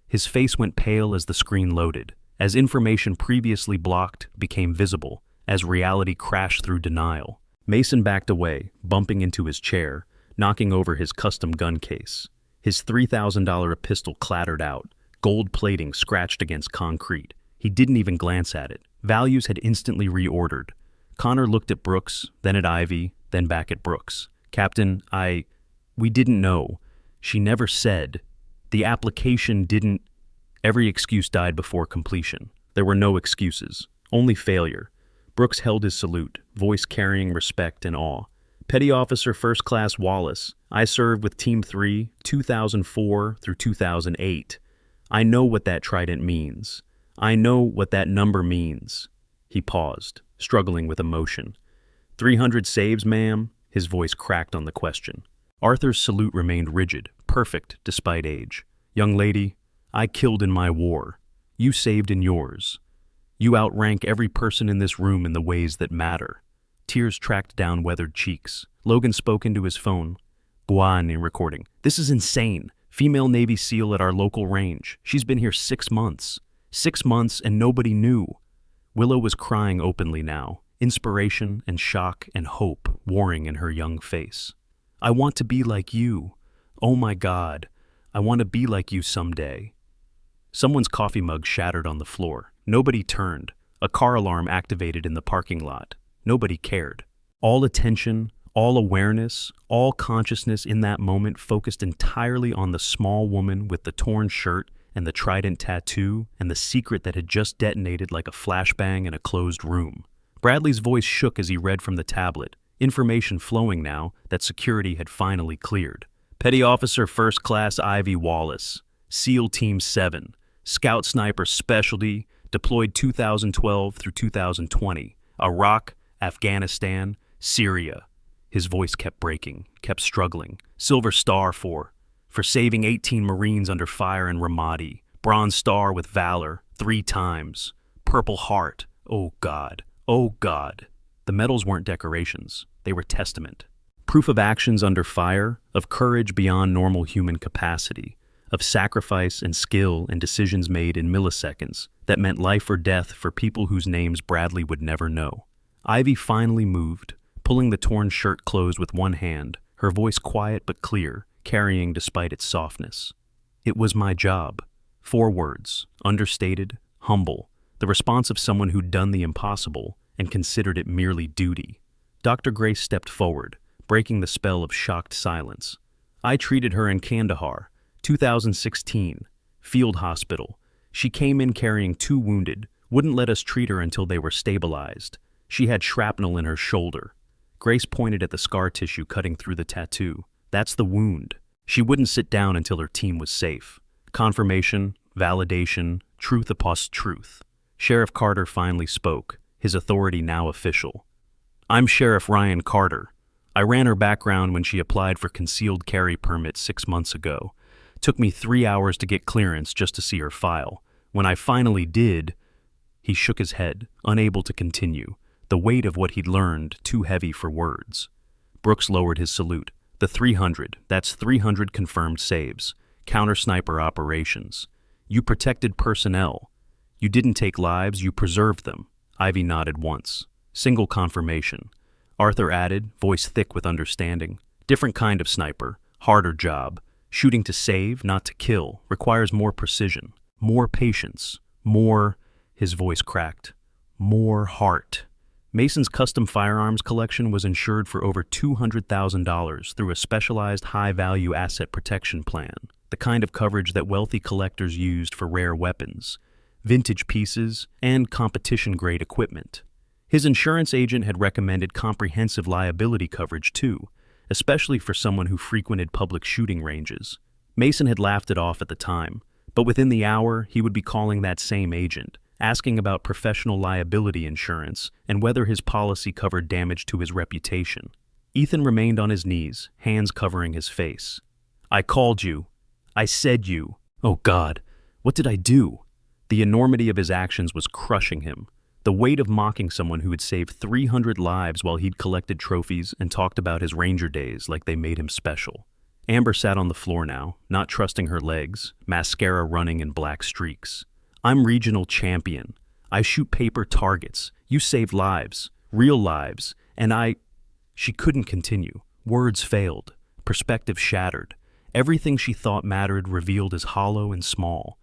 His face went pale as the screen loaded, as information previously blocked became visible, as reality crashed through denial. Mason backed away, bumping into his chair, knocking over his custom gun case. His $3,000 pistol clattered out, gold plating scratched against concrete. He didn't even glance at it. Values had instantly reordered. Connor looked at Brooks, then at Ivy, then back at Brooks. "Captain, we didn't know. She never said. The application didn't..." Every excuse died before completion. There were no excuses, only failure. Brooks held his salute, voice carrying respect and awe. "Petty Officer First Class Wallace, I served with Team 3, 2004 through 2008. I know what that trident means. I know what that number means." He paused, struggling with emotion. 300 saves, ma'am?" His voice cracked on the question. Arthur's salute remained rigid, perfect despite age. "Young lady, I killed in my war. You saved in yours. You outrank every person in this room in the ways that matter." Tears tracked down weathered cheeks. Logan spoke into his phone. "Guan in recording. This is insane. Female Navy SEAL at our local range. She's been here 6 months. 6 months and nobody knew." Willow was crying openly now, inspiration and shock and hope warring in her young face. "I want to be like you. Oh my God. I want to be like you someday." Someone's coffee mug shattered on the floor. Nobody turned. A car alarm activated in the parking lot. Nobody cared. All attention, all awareness, all consciousness in that moment focused entirely on the small woman with the torn shirt and the trident tattoo and the secret that had just detonated like a flashbang in a closed room. Bradley's voice shook as he read from the tablet, information flowing now that security had finally cleared. "Petty Officer First Class Ivy Wallace, SEAL Team 7, Scout Sniper Specialty, deployed 2012 through 2020, Iraq, Afghanistan, Syria." His voice kept breaking, kept struggling. "Silver Star for saving 18 Marines under fire in Ramadi. Bronze Star with Valor 3 times. Purple Heart, oh God, Oh God. The medals weren't decorations, they were testament. Proof of actions under fire, of courage beyond normal human capacity, of sacrifice and skill and decisions made in milliseconds that meant life or death for people whose names Bradley would never know. Ivy finally moved, pulling the torn shirt closed with one hand, her voice quiet but clear, carrying despite its softness. It was my job. 4 words, understated, humble, the response of someone who'd done the impossible and considered it merely duty. Dr. Grace stepped forward, breaking the spell of shocked silence. I treated her in Kandahar, 2016, field hospital. She came in carrying 2 wounded, wouldn't let us treat her until they were stabilized. She had shrapnel in her shoulder. Grace pointed at the scar tissue cutting through the tattoo. That's the wound. She wouldn't sit down until her team was safe. Confirmation, validation, truth upon truth. Sheriff Carter finally spoke, his authority now official. I'm Sheriff Ryan Carter. I ran her background when she applied for concealed carry permit 6 months ago. Took me 3 hours to get clearance just to see her file. When I finally did, he shook his head, unable to continue, the weight of what he'd learned too heavy for words. Brooks lowered his salute. The 300, that's 300 confirmed saves. Counter-sniper operations. You protected personnel. You didn't take lives, you preserved them. Ivy nodded once. Single confirmation. Arthur added, voice thick with understanding. Different kind of sniper. Harder job. Shooting to save, not to kill, requires more precision. More patience. More, his voice cracked. More heart. Mason's custom firearms collection was insured for over $200,000 through a specialized high-value asset protection plan, the kind of coverage that wealthy collectors used for rare weapons, vintage pieces, and competition-grade equipment. His insurance agent had recommended comprehensive liability coverage too, especially for someone who frequented public shooting ranges. Mason had laughed it off at the time, but within the hour he would be calling that same agent, asking about professional liability insurance and whether his policy covered damage to his reputation. Ethan remained on his knees, hands covering his face. I called you. I said you. Oh God, what did I do? The enormity of his actions was crushing him. The weight of mocking someone who had saved 300 lives while he'd collected trophies and talked about his ranger days like they made him special. Amber sat on the floor now, not trusting her legs, mascara running in black streaks. I'm regional champion. I shoot paper targets. You saved lives, real lives, and I... She couldn't continue. Words failed. Perspective shattered. Everything she thought mattered revealed as hollow and small.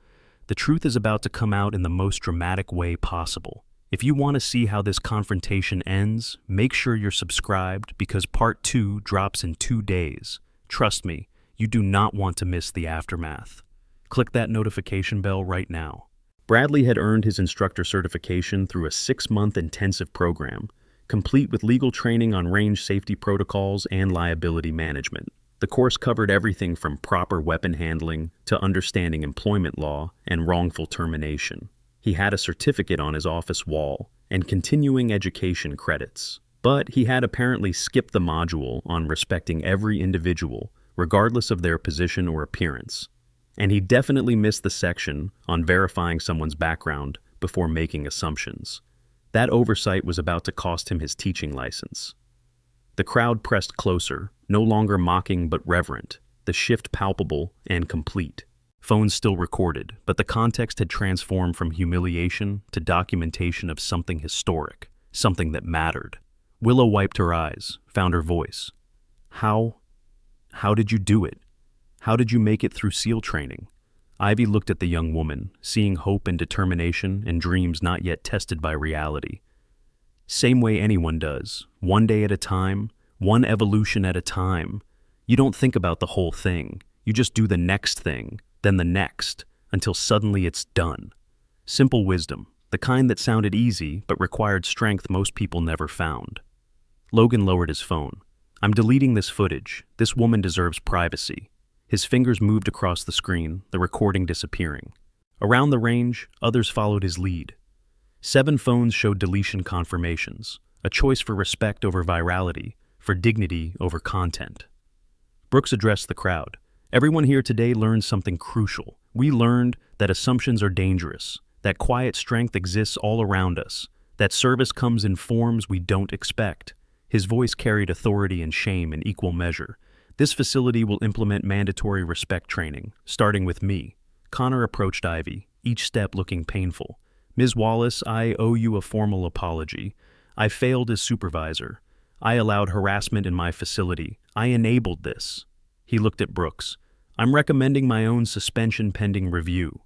The truth is about to come out in the most dramatic way possible. If you want to see how this confrontation ends, make sure you're subscribed because part 2 drops in 2 days. Trust me, you do not want to miss the aftermath. Click that notification bell right now. Bradley had earned his instructor certification through a 6-month intensive program, complete with legal training on range safety protocols and liability management. The course covered everything from proper weapon handling to understanding employment law and wrongful termination. He had a certificate on his office wall and continuing education credits, but he had apparently skipped the module on respecting every individual, regardless of their position or appearance. And he definitely missed the section on verifying someone's background before making assumptions. That oversight was about to cost him his teaching license. The crowd pressed closer, no longer mocking but reverent, the shift palpable and complete. Phones still recorded, but the context had transformed from humiliation to documentation of something historic, something that mattered. Willow wiped her eyes, found her voice. How did you do it? How did you make it through SEAL training? Ivy looked at the young woman, seeing hope and determination and dreams not yet tested by reality. Same way anyone does, one day at a time, one evolution at a time. You don't think about the whole thing. You just do the next thing, then the next, until suddenly it's done. Simple wisdom, the kind that sounded easy but required strength most people never found. Logan lowered his phone. I'm deleting this footage. This woman deserves privacy. His fingers moved across the screen, the recording disappearing. Around the range, others followed his lead. 7 phones showed deletion confirmations, a choice for respect over virality, for dignity over content. Brooks addressed the crowd. Everyone here today learned something crucial. We learned that assumptions are dangerous, that quiet strength exists all around us, that service comes in forms we don't expect. His voice carried authority and shame in equal measure. This facility will implement mandatory respect training, starting with me. Connor approached Ivy, each step looking painful. Ms. Wallace, I owe you a formal apology. I failed as supervisor. I allowed harassment in my facility. I enabled this. He looked at Brooks. I'm recommending my own suspension pending review.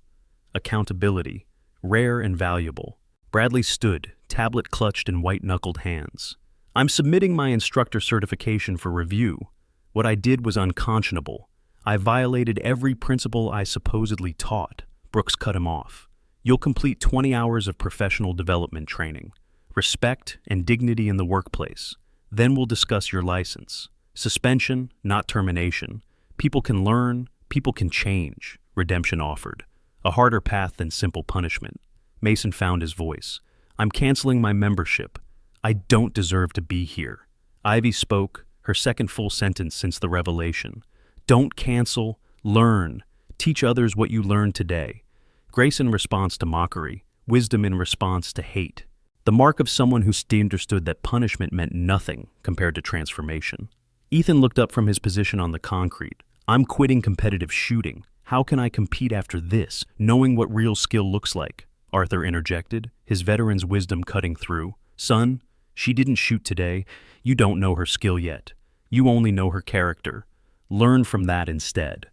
Accountability, rare and valuable. Bradley stood, tablet clutched in white-knuckled hands. I'm submitting my instructor certification for review. What I did was unconscionable. I violated every principle I supposedly taught. Brooks cut him off. You'll complete 20 hours of professional development training. Respect and dignity in the workplace. Then we'll discuss your license. Suspension, not termination. People can learn, people can change. Redemption offered. A harder path than simple punishment. Mason found his voice. I'm canceling my membership. I don't deserve to be here. Ivy spoke, her second full sentence since the revelation. Don't cancel, learn. Teach others what you learned today. Grace in response to mockery, wisdom in response to hate. The mark of someone who understood that punishment meant nothing compared to transformation. Ethan looked up from his position on the concrete. I'm quitting competitive shooting. How can I compete after this, knowing what real skill looks like? Arthur interjected, his veteran's wisdom cutting through. Son, she didn't shoot today. You don't know her skill yet. You only know her character. Learn from that instead.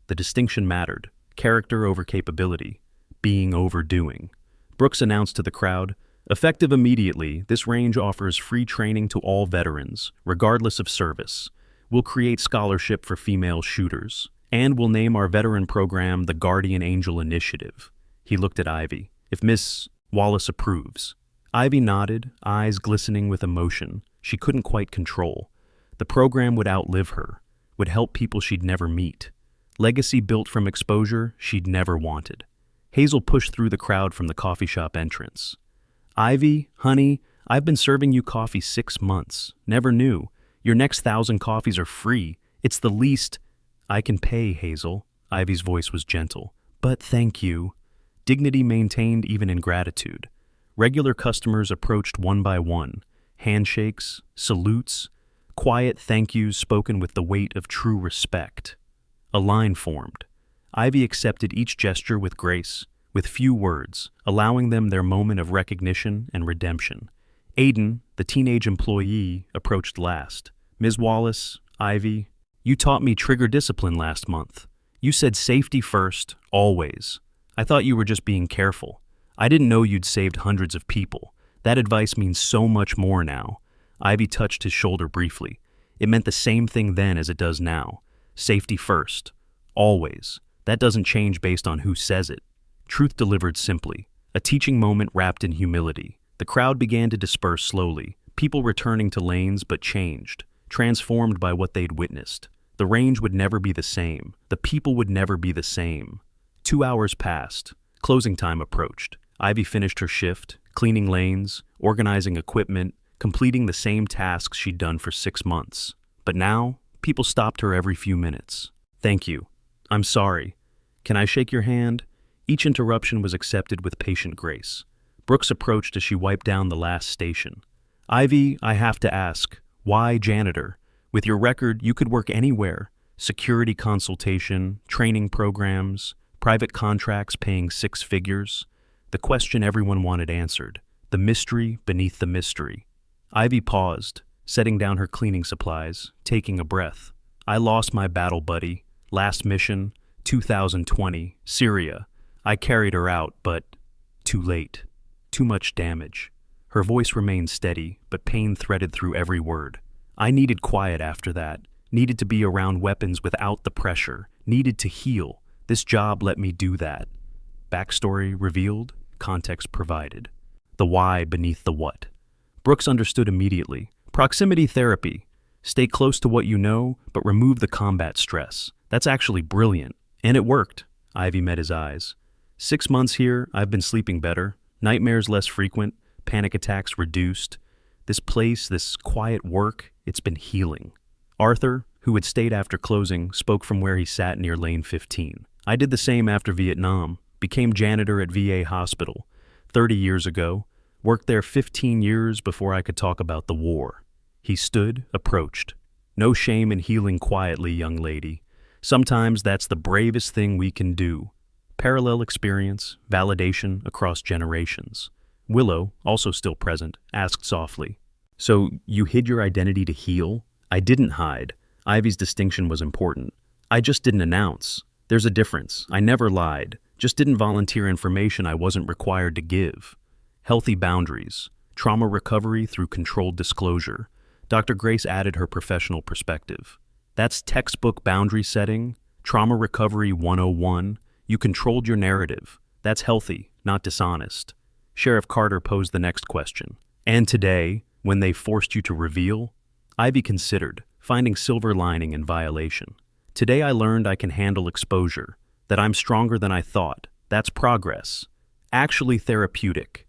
The distinction mattered. Character over capability. Being over doing. Brooks announced to the crowd, effective immediately, this range offers free training to all veterans, regardless of service. We'll create scholarship for female shooters. And we'll name our veteran program the Guardian Angel Initiative. He looked at Ivy. If Miss Wallace approves. Ivy nodded, eyes glistening with emotion she couldn't quite control. The program would outlive her, would help people she'd never meet. Legacy built from exposure she'd never wanted. Hazel pushed through the crowd from the coffee shop entrance. Ivy, honey, I've been serving you coffee 6 months. Never knew. Your next 1,000 coffees are free. It's the least I can pay, Hazel. Ivy's voice was gentle. But thank you. Dignity maintained even in gratitude. Regular customers approached one by one. Handshakes, salutes, quiet thank yous spoken with the weight of true respect. A line formed. Ivy accepted each gesture with grace, with few words, allowing them their moment of recognition and redemption. Aiden, the teenage employee, approached last. Ms. Wallace, Ivy, you taught me trigger discipline last month. You said safety first, always. I thought you were just being careful. I didn't know you'd saved hundreds of people. That advice means so much more now. Ivy touched his shoulder briefly. It meant the same thing then as it does now. Safety first. Always. That doesn't change based on who says it. Truth delivered simply. A teaching moment wrapped in humility. The crowd began to disperse slowly, people returning to lanes but changed, transformed by what they'd witnessed. The range would never be the same. The people would never be the same. 2 hours passed. Closing time approached. Ivy finished her shift, cleaning lanes, organizing equipment, completing the same tasks she'd done for 6 months. But now, people stopped her every few minutes. Thank you. I'm sorry. Can I shake your hand? Each interruption was accepted with patient grace. Brooks approached as she wiped down the last station. Ivy, I have to ask, why janitor? With your record, you could work anywhere. Security consultation, training programs, private contracts paying 6 figures. The question everyone wanted answered. The mystery beneath the mystery. Ivy paused, setting down her cleaning supplies, taking a breath. I lost my battle buddy. Last mission, 2020, Syria. I carried her out, but too late. Too much damage. Her voice remained steady, but pain threaded through every word. I needed quiet after that. Needed to be around weapons without the pressure. Needed to heal. This job let me do that. Backstory revealed, context provided. The why beneath the what. Brooks understood immediately. Proximity therapy. Stay close to what you know, but remove the combat stress. That's actually brilliant. And it worked. Ivy met his eyes. 6 months here, I've been sleeping better. Nightmares less frequent. Panic attacks reduced. This place, this quiet work, it's been healing. Arthur, who had stayed after closing, spoke from where he sat near lane 15. I did the same after Vietnam. Became janitor at VA hospital. 30 years ago. Worked there 15 years before I could talk about the war. He stood, approached. No shame in healing quietly, young lady. Sometimes that's the bravest thing we can do. Parallel experience, validation across generations. Willow, also still present, asked softly, "So you hid your identity to heal?" "I didn't hide. Ivy's distinction was important. I just didn't announce. There's a difference. I never lied. Just didn't volunteer information I wasn't required to give." Healthy boundaries. Trauma recovery through controlled disclosure. Dr. Grace added her professional perspective. That's textbook boundary setting. Trauma recovery 101. You controlled your narrative. That's healthy, not dishonest. Sheriff Carter posed the next question. "And today, when they forced you to reveal?" Ivy considered, finding silver lining in violation. "Today I learned I can handle exposure, that I'm stronger than I thought. That's progress. Actually therapeutic.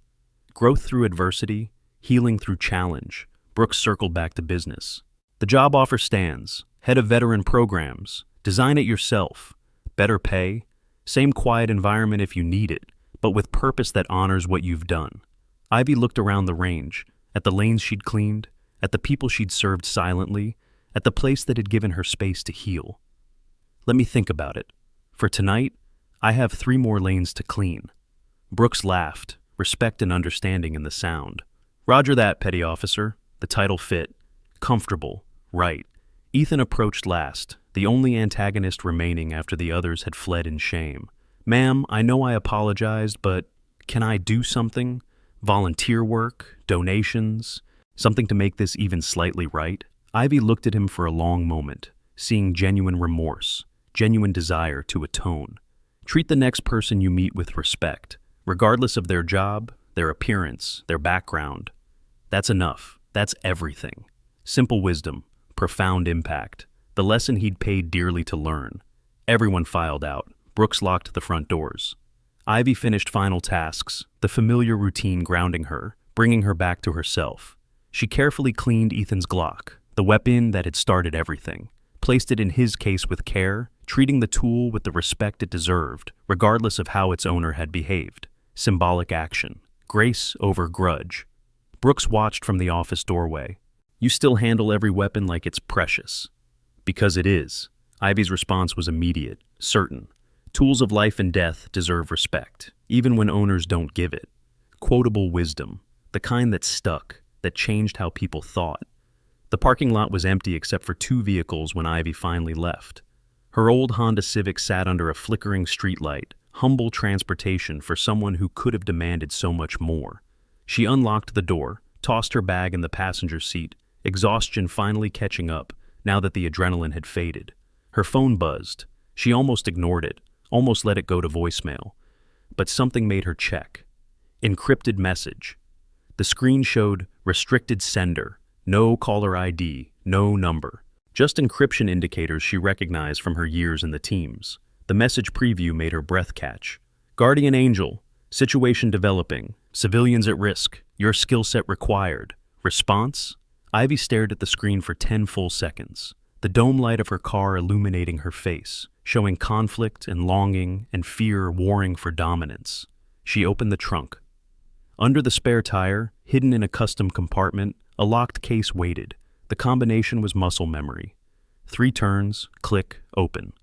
Growth through adversity, healing through challenge." Brooks circled back to business. "The job offer stands. Head of veteran programs. Design it yourself. Better pay. Same quiet environment if you need it, but with purpose that honors what you've done." Ivy looked around the range, at the lanes she'd cleaned, at the people she'd served silently, at the place that had given her space to heal. "Let me think about it. For tonight, I have 3 more lanes to clean." Brooks laughed, respect and understanding in the sound. "Roger that, petty officer." The title fit. Comfortable. Right. Ethan approached last, the only antagonist remaining after the others had fled in shame. "Ma'am, I know I apologized, but can I do something? Volunteer work? Donations? Something to make this even slightly right?" Ivy looked at him for a long moment, seeing genuine remorse, genuine desire to atone. "Treat the next person you meet with respect, regardless of their job, their appearance, their background. That's enough. That's everything." Simple wisdom, profound impact, the lesson he'd paid dearly to learn. Everyone filed out. Brooks locked the front doors. Ivy finished final tasks, the familiar routine grounding her, bringing her back to herself. She carefully cleaned Ethan's Glock, the weapon that had started everything, placed it in his case with care, treating the tool with the respect it deserved, regardless of how its owner had behaved. Symbolic action. Grace over grudge. Brooks watched from the office doorway. "You still handle every weapon like it's precious." "Because it is." Ivy's response was immediate, certain. Tools of life and death deserve respect, even when owners don't give it. Quotable wisdom, the kind that stuck, that changed how people thought. The parking lot was empty except for 2 vehicles when Ivy finally left. Her old Honda Civic sat under a flickering streetlight, humble transportation for someone who could have demanded so much more. She unlocked the door, tossed her bag in the passenger seat, exhaustion finally catching up now that the adrenaline had faded. Her phone buzzed. She almost ignored it, almost let it go to voicemail. But something made her check. Encrypted message. The screen showed restricted sender, no caller ID, no number. Just encryption indicators she recognized from her years in the teams. The message preview made her breath catch. "Guardian Angel, situation developing, civilians at risk, your skill set required. Response?" Ivy stared at the screen for 10 full seconds, the dome light of her car illuminating her face, showing conflict and longing and fear warring for dominance. She opened the trunk. Under the spare tire, hidden in a custom compartment, a locked case waited. The combination was muscle memory. 3 turns, click, open.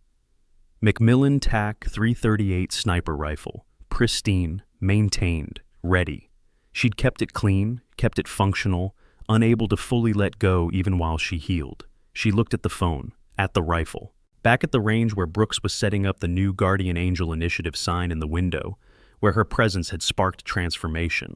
Macmillan TAC 338 sniper rifle. Pristine, maintained, ready. She'd kept it clean, kept it functional, unable to fully let go even while she healed. She looked at the phone, at the rifle. Back at the range where Brooks was setting up the new Guardian Angel Initiative sign in the window, where her presence had sparked transformation.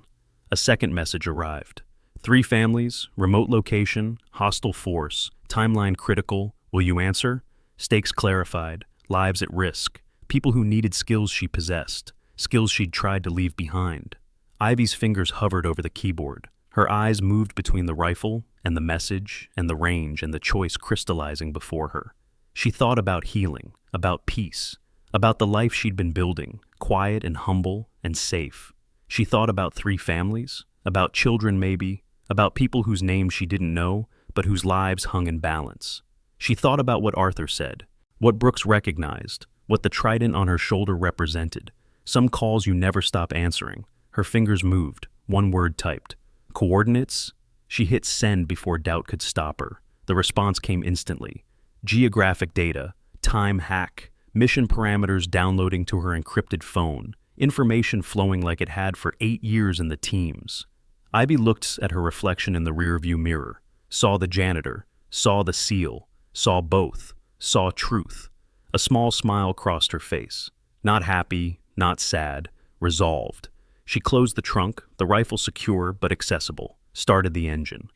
A second message arrived. 3 families, remote location, hostile force, timeline critical, will you answer? Stakes clarified, lives at risk, people who needed skills she possessed, skills she'd tried to leave behind. Ivy's fingers hovered over the keyboard. Her eyes moved between the rifle and the message and the range and the choice crystallizing before her. She thought about healing, about peace, about the life she'd been building, quiet and humble and safe. She thought about 3 families, about children maybe, about people whose names she didn't know, but whose lives hung in balance. She thought about what Arthur said, what Brooks recognized, what the trident on her shoulder represented. Some calls you never stop answering. Her fingers moved, One word typed. Coordinates? She hit send before doubt could stop her. The response came instantly. Geographic data, time hack, mission parameters downloading to her encrypted phone, information flowing like it had for 8 years in the Teams. Ivy looked at her reflection in the rearview mirror, saw the janitor, saw the seal, saw both, saw truth. A small smile crossed her face. Not happy, not sad, resolved. She closed the trunk, the rifle secure but accessible, started the engine.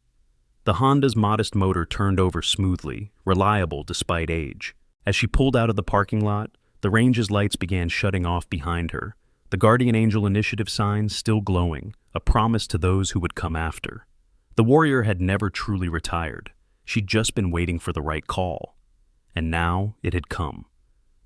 The Honda's modest motor turned over smoothly, reliable despite age. As she pulled out of the parking lot, the range's lights began shutting off behind her, the Guardian Angel Initiative sign still glowing, a promise to those who would come after. The warrior had never truly retired. She'd just been waiting for the right call. And now it had come.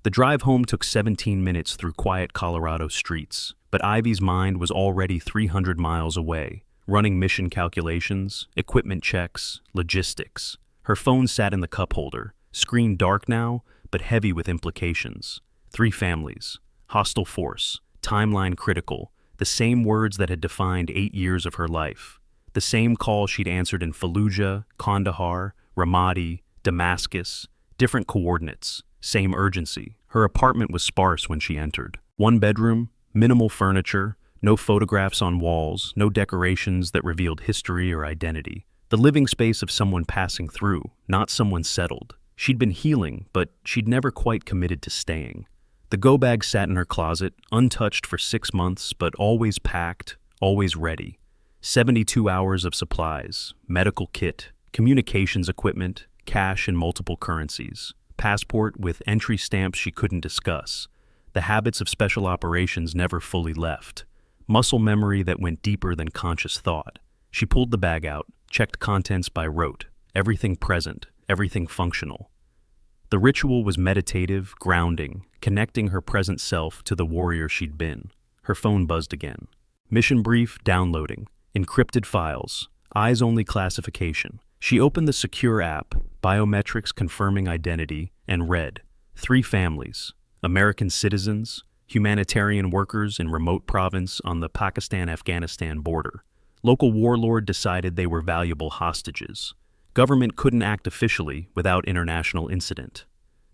The drive home took 17 minutes through quiet Colorado streets, but Ivy's mind was already 300 miles away, running mission calculations, equipment checks, logistics. Her phone sat in the cup holder, screen dark now, but heavy with implications. 3 families, hostile force, timeline critical, the same words that had defined 8 years of her life. The same call she'd answered in Fallujah, Kandahar, Ramadi, Damascus, different coordinates, same urgency. Her apartment was sparse when she entered. 1 bedroom, minimal furniture, no photographs on walls, no decorations that revealed history or identity. The living space of someone passing through, not someone settled. She'd been healing, but she'd never quite committed to staying. The go bag sat in her closet, untouched for 6 months, but always packed, always ready. 72 hours of supplies, medical kit, communications equipment, cash in multiple currencies, passport with entry stamps she couldn't discuss. The habits of special operations never fully left. Muscle memory that went deeper than conscious thought. She pulled the bag out, checked contents by rote, everything present, everything functional. The ritual was meditative, grounding, connecting her present self to the warrior she'd been. Her phone buzzed again. Mission brief downloading, encrypted files, eyes-only classification. She opened the secure app, biometrics confirming identity, and read, 3 families, American citizens, humanitarian workers in remote province on the Pakistan-Afghanistan border. Local warlord decided they were valuable hostages. Government couldn't act officially without international incident.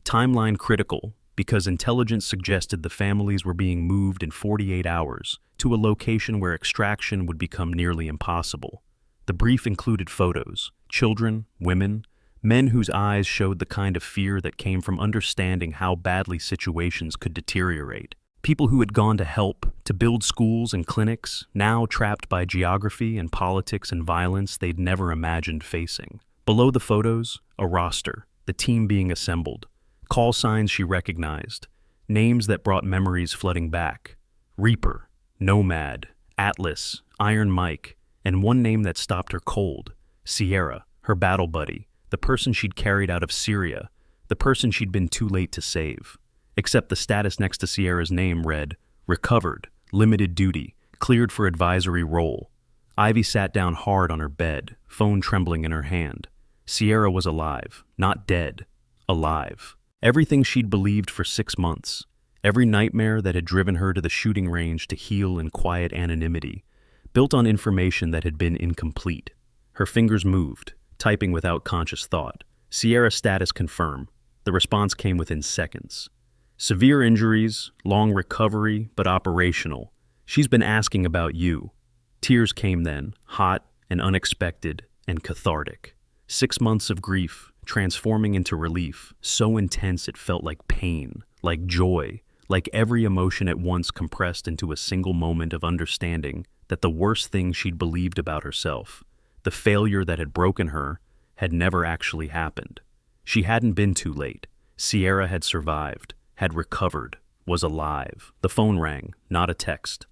Timeline critical because intelligence suggested the families were being moved in 48 hours to a location where extraction would become nearly impossible. The brief included photos, children, women, men whose eyes showed the kind of fear that came from understanding how badly situations could deteriorate. People who had gone to help, to build schools and clinics, now trapped by geography and politics and violence they'd never imagined facing. Below the photos, a roster, the team being assembled. Call signs she recognized, names that brought memories flooding back. Reaper, Nomad, Atlas, Iron Mike, and one name that stopped her cold, Sierra, her battle buddy, the person she'd carried out of Syria, the person she'd been too late to save. Except the status next to Sierra's name read, recovered, limited duty, cleared for advisory role. Ivy sat down hard on her bed, phone trembling in her hand. Sierra was alive, not dead, alive. Everything she'd believed for 6 months, every nightmare that had driven her to the shooting range to heal in quiet anonymity, built on information that had been incomplete. Her fingers moved, typing without conscious thought. Sierra status confirm. The response came within seconds. Severe injuries, long recovery, but operational. She's been asking about you. Tears came then, hot and unexpected and cathartic. 6 months of grief, transforming into relief, so intense it felt like pain, like joy, like every emotion at once compressed into a single moment of understanding that the worst thing she'd believed about herself, the failure that had broken her, had never actually happened. She hadn't been too late. Sierra had survived, had recovered, was alive. The phone rang, not a text.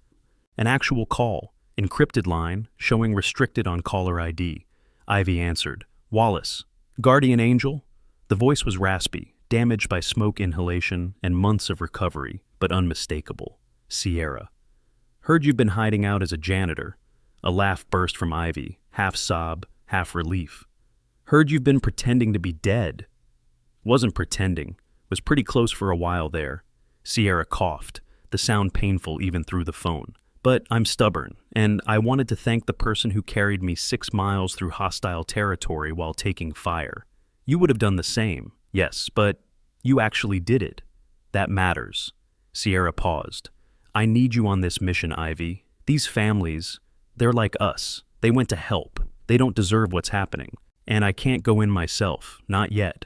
An actual call, encrypted line, showing restricted on caller ID. Ivy answered. Wallace. Guardian Angel? The voice was raspy, damaged by smoke inhalation and months of recovery, but unmistakable. Sierra. Heard you've been hiding out as a janitor. A laugh burst from Ivy, half sob, half relief. Heard you've been pretending to be dead. Wasn't pretending. Was pretty close for a while there. Sierra coughed, the sound painful even through the phone. But I'm stubborn, and I wanted to thank the person who carried me 6 miles through hostile territory while taking fire. You would have done the same, yes, but you actually did it. That matters. Sierra paused. I need you on this mission, Ivy. These families, they're like us. They went to help. They don't deserve what's happening. And I can't go in myself, not yet.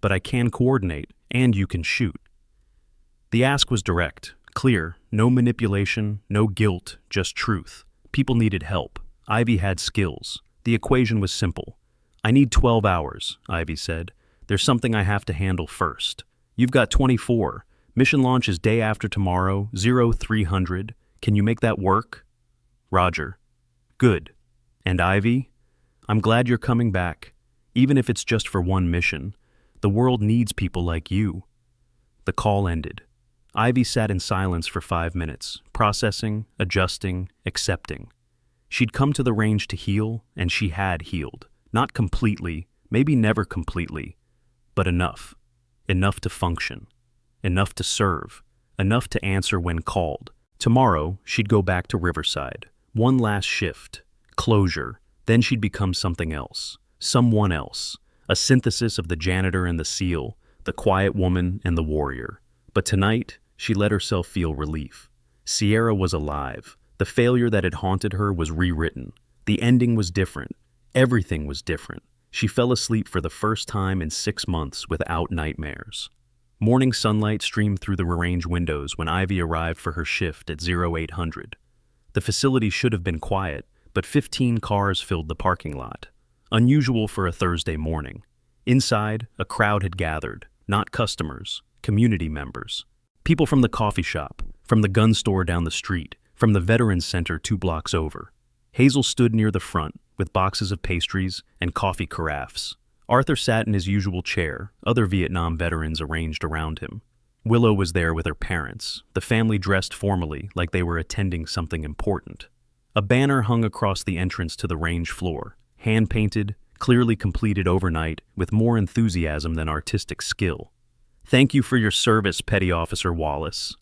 But I can coordinate, and you can shoot. The ask was direct, clear, no manipulation, no guilt, just truth. People needed help. Ivy had skills. The equation was simple. I need 12 hours, Ivy said. There's something I have to handle first. You've got 24. Mission launch is day after tomorrow, 0300. Can you make that work? Roger. Good. And Ivy? I'm glad you're coming back, even if it's just for one mission. The world needs people like you. The call ended. Ivy sat in silence for 5 minutes, processing, adjusting, accepting. She'd come to the range to heal, and she had healed. Not completely, maybe never completely, but enough. Enough to function. Enough to serve. Enough to answer when called. Tomorrow, she'd go back to Riverside. One last shift. Closure. Then she'd become something else. Someone else. A synthesis of the janitor and the SEAL, the quiet woman and the warrior. But tonight, she let herself feel relief. Sierra was alive. The failure that had haunted her was rewritten. The ending was different. Everything was different. She fell asleep for the first time in 6 months without nightmares. Morning sunlight streamed through the arranged windows when Ivy arrived for her shift at 0800. The facility should have been quiet, but 15 cars filled the parking lot. Unusual for a Thursday morning. Inside, a crowd had gathered, not customers, community members. People from the coffee shop, from the gun store down the street, from the Veterans Center 2 blocks over. Hazel stood near the front, with boxes of pastries and coffee carafes. Arthur sat in his usual chair, other Vietnam veterans arranged around him. Willow was there with her parents, the family dressed formally like they were attending something important. A banner hung across the entrance to the range floor, hand-painted, clearly completed overnight with more enthusiasm than artistic skill. Thank you for your service, Petty Officer Wallace.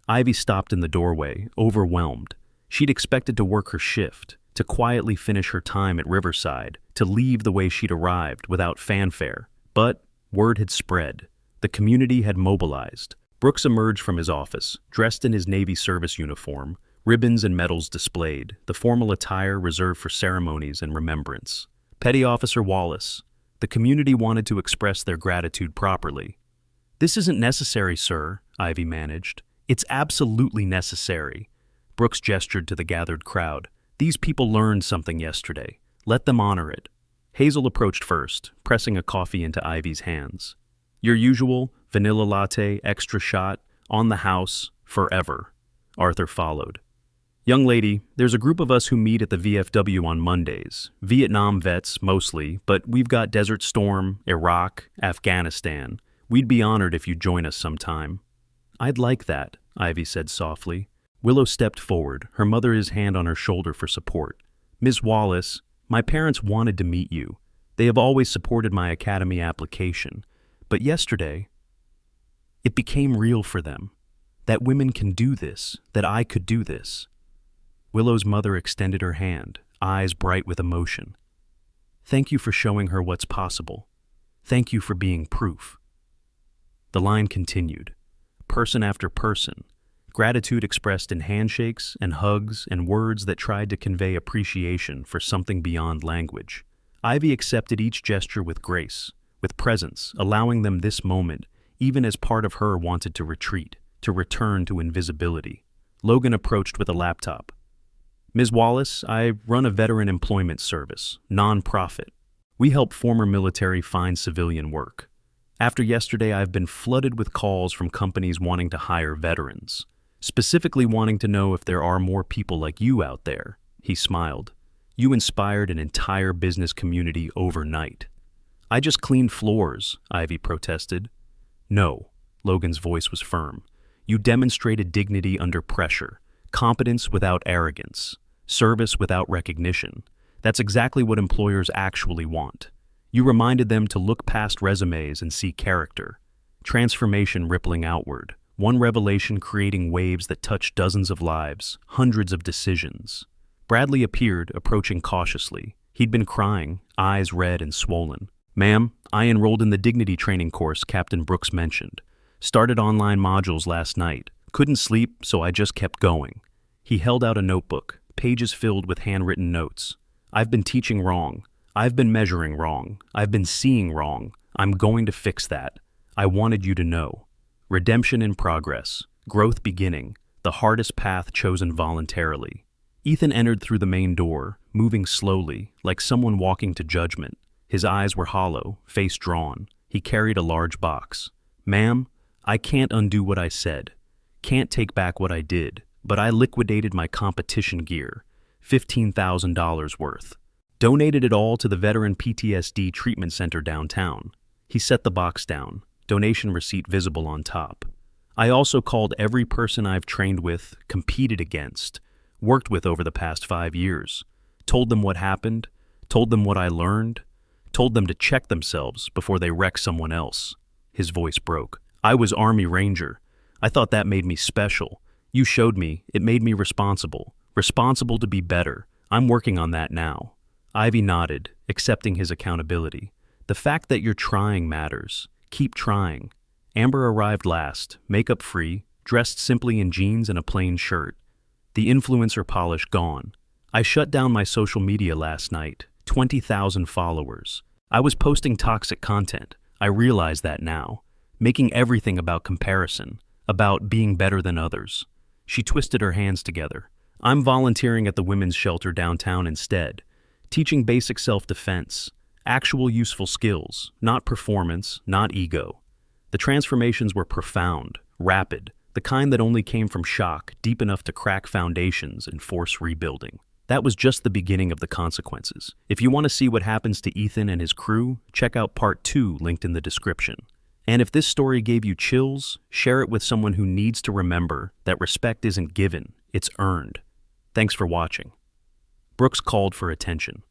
Ivy stopped in the doorway, overwhelmed. She'd expected to work her shift, to quietly finish her time at Riverside, to leave the way she'd arrived without fanfare. But word had spread. The community had mobilized. Brooks emerged from his office, dressed in his Navy service uniform, ribbons and medals displayed, the formal attire reserved for ceremonies and remembrance. Petty Officer Wallace, the community wanted to express their gratitude properly. This isn't necessary, sir, Ivy managed. It's absolutely necessary. Brooks gestured to the gathered crowd. These people learned something yesterday. Let them honor it. Hazel approached first, pressing a coffee into Ivy's hands. Your usual, vanilla latte, extra shot, on the house, forever. Arthur followed. Young lady, there's a group of us who meet at the VFW on Mondays. Vietnam vets, mostly, but we've got Desert Storm, Iraq, Afghanistan. We'd be honored if you'd join us sometime. I'd like that, Ivy said softly. Willow stepped forward, her mother his hand on her shoulder for support. Ms. Wallace, my parents wanted to meet you. They have always supported my academy application. But yesterday, it became real for them. That women can do this, that I could do this. Willow's mother extended her hand, eyes bright with emotion. Thank you for showing her what's possible. Thank you for being proof. The line continued. Person after person, gratitude expressed in handshakes and hugs and words that tried to convey appreciation for something beyond language. Ivy accepted each gesture with grace, with presence, allowing them this moment, even as part of her wanted to retreat, to return to invisibility. Logan approached with a laptop. Ms. Wallace, I run a veteran employment service, non-profit. We help former military find civilian work. After yesterday, I've been flooded with calls from companies wanting to hire veterans, specifically wanting to know if there are more people like you out there. He smiled. You inspired an entire business community overnight. I just cleaned floors, Ivy protested. No, Logan's voice was firm. You demonstrated dignity under pressure, competence without arrogance, service without recognition. That's exactly what employers actually want. You reminded them to look past resumes and see character, transformation rippling outward, one revelation creating waves that touched dozens of lives, hundreds of decisions. Bradley appeared, approaching cautiously. He'd been crying, eyes red and swollen. "Ma'am, I enrolled in the dignity training course Captain Brooks mentioned. Started online modules last night. Couldn't sleep, so I just kept going." He held out a notebook, pages filled with handwritten notes. "I've been teaching wrong. I've been measuring wrong. I've been seeing wrong. I'm going to fix that. I wanted you to know. Redemption in progress. Growth beginning. The hardest path chosen voluntarily." Ethan entered through the main door, moving slowly, like someone walking to judgment. His eyes were hollow, face drawn. He carried a large box. "Ma'am, I can't undo what I said. Can't take back what I did, but I liquidated my competition gear, $15,000 worth. Donated it all to the Veteran PTSD Treatment Center downtown." He set the box down, donation receipt visible on top. "I also called every person I've trained with, competed against, worked with over the past 5 years. Told them what happened, told them what I learned, told them to check themselves before they wreck someone else." His voice broke. "I was Army Ranger. I thought that made me special. You showed me, it made me responsible. Responsible to be better. I'm working on that now." Ivy nodded, accepting his accountability. "The fact that you're trying matters. Keep trying." Amber arrived last, makeup free, dressed simply in jeans and a plain shirt. The influencer polish gone. "I shut down my social media last night, 20,000 followers. I was posting toxic content. I realize that now. Making everything about comparison, about being better than others." She twisted her hands together. "I'm volunteering at the women's shelter downtown instead, teaching basic self-defense, actual useful skills, not performance, not ego." The transformations were profound, rapid, the kind that only came from shock deep enough to crack foundations and force rebuilding. That was just the beginning of the consequences. If you want to see what happens to Ethan and his crew, check out part 2 linked in the description. And if this story gave you chills, share it with someone who needs to remember that respect isn't given, it's earned. Thanks for watching. Brooks called for attention.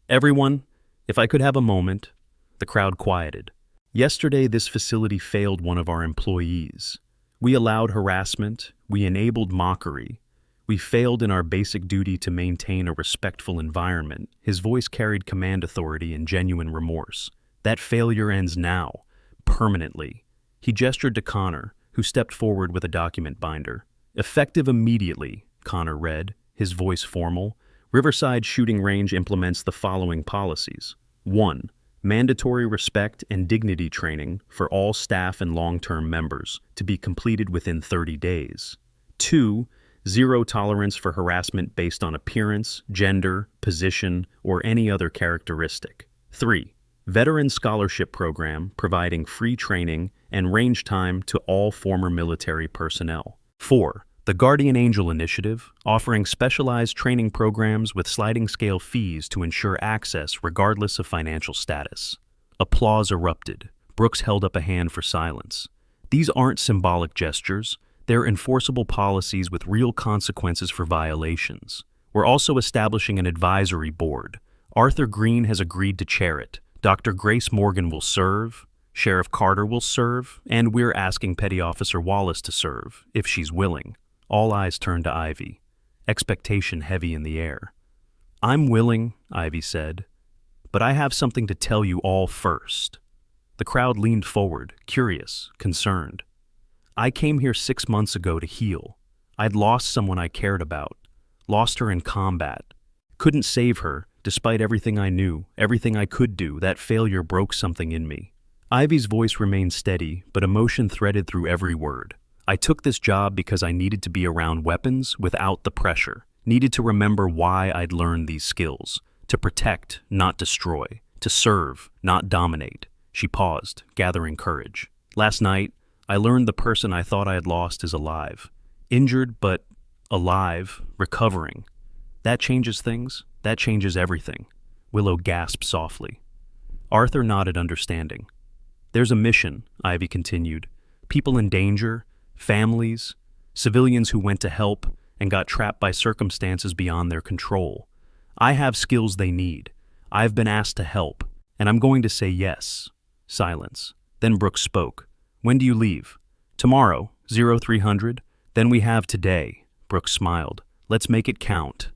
"Everyone, if I could have a moment." The crowd quieted. "Yesterday, this facility failed one of our employees. We allowed harassment, we enabled mockery. We failed in our basic duty to maintain a respectful environment." His voice carried command authority and genuine remorse. "That failure ends now, permanently." He gestured to Connor, who stepped forward with a document binder. "Effective immediately," Connor read, his voice formal. "Riverside Shooting Range implements the following policies. 1. Mandatory respect and dignity training for all staff and long-term members to be completed within 30 days. 2. Zero tolerance for harassment based on appearance, gender, position, or any other characteristic. 3. Veteran Scholarship Program providing free training and range time to all former military personnel. 4. The Guardian Angel Initiative, offering specialized training programs with sliding scale fees to ensure access regardless of financial status. Applause erupted. Brooks held up a hand for silence. These aren't symbolic gestures. They're enforceable policies with real consequences for violations. We're also establishing an advisory board. Arthur Green has agreed to chair it. Dr. Grace Morgan will serve. Sheriff Carter will serve. And we're asking Petty Officer Wallace to serve, if she's willing. All eyes turned to Ivy, expectation heavy in the air. "I'm willing," Ivy said, "but I have something to tell you all first." The crowd leaned forward, curious, concerned. "I came here 6 months ago to heal. I'd lost someone I cared about, lost her in combat. Couldn't save her, despite everything I knew, everything I could do. That failure broke something in me." Ivy's voice remained steady, but emotion threaded through every word. "I took this job because I needed to be around weapons without the pressure, needed to remember why I'd learned these skills, to protect, not destroy, to serve, not dominate." She paused, gathering courage. "Last night, I learned the person I thought I had lost is alive. Injured, but alive, recovering. That changes things. That changes everything." Willow gasped softly. Arthur nodded understanding. "There's a mission," Ivy continued. "People in danger, families, civilians who went to help and got trapped by circumstances beyond their control. I have skills they need. I've been asked to help, and I'm going to say yes." Silence. Then Brooks spoke. "When do you leave?" "Tomorrow," 0300? Then we have today, Brooks smiled. Let's make it count.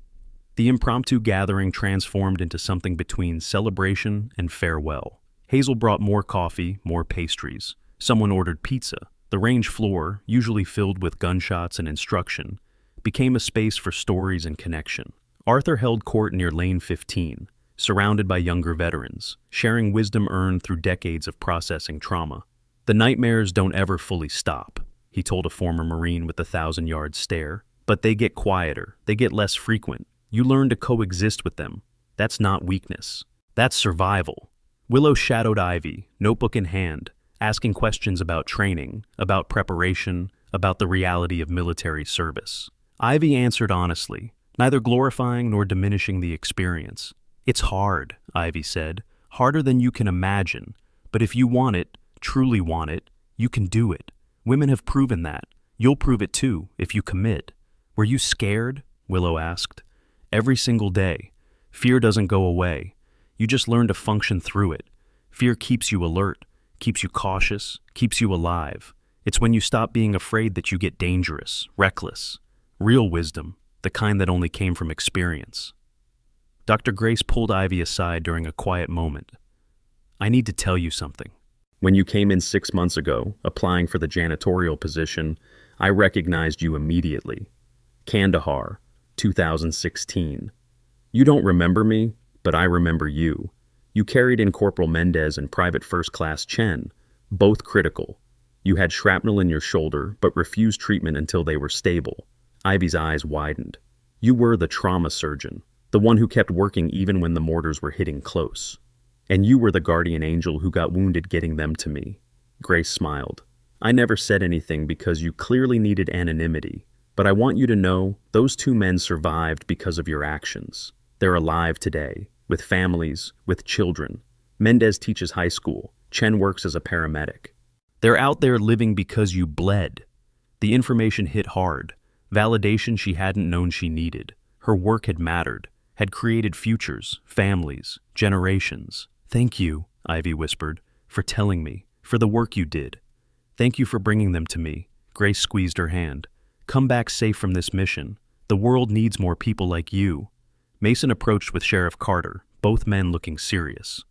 The impromptu gathering transformed into something between celebration and farewell. Hazel brought more coffee, more pastries. Someone ordered pizza. The range floor, usually filled with gunshots and instruction, became a space for stories and connection. Arthur held court near Lane 15, surrounded by younger veterans, sharing wisdom earned through decades of processing trauma. The nightmares don't ever fully stop, he told a former Marine with a 1,000-yard stare, but they get quieter, they get less frequent. You learn to coexist with them. That's not weakness. That's survival. Willow shadowed Ivy, notebook in hand, asking questions about training, about preparation, about the reality of military service. Ivy answered honestly, neither glorifying nor diminishing the experience. It's hard, Ivy said, harder than you can imagine, but if you want it, truly want it, you can do it. Women have proven that. You'll prove it too, if you commit. Were you scared? Willow asked. Every single day. Fear doesn't go away. You just learn to function through it. Fear keeps you alert, keeps you cautious, keeps you alive. It's when you stop being afraid that you get dangerous, reckless. Real wisdom, the kind that only came from experience. Dr. Grace pulled Ivy aside during a quiet moment. I need to tell you something. When you came in 6 months ago, applying for the janitorial position, I recognized you immediately. Kandahar, 2016. You don't remember me, but I remember you. You carried in Corporal Mendez and Private First Class Chen, both critical. You had shrapnel in your shoulder, but refused treatment until they were stable. Ivy's eyes widened. You were the trauma surgeon, the one who kept working even when the mortars were hitting close. And you were the guardian angel who got wounded getting them to me. Grace smiled. I never said anything because you clearly needed anonymity. But I want you to know, those 2 men survived because of your actions. They're alive today, with families, with children. Mendez teaches high school. Chen works as a paramedic. They're out there living because you bled. The information hit hard. Validation she hadn't known she needed. Her work had mattered, had created futures, families, generations. Thank you, Ivy whispered, for telling me, for the work you did. Thank you for bringing them to me. Grace squeezed her hand. Come back safe from this mission. The world needs more people like you. Mason approached with Sheriff Carter, both men looking serious.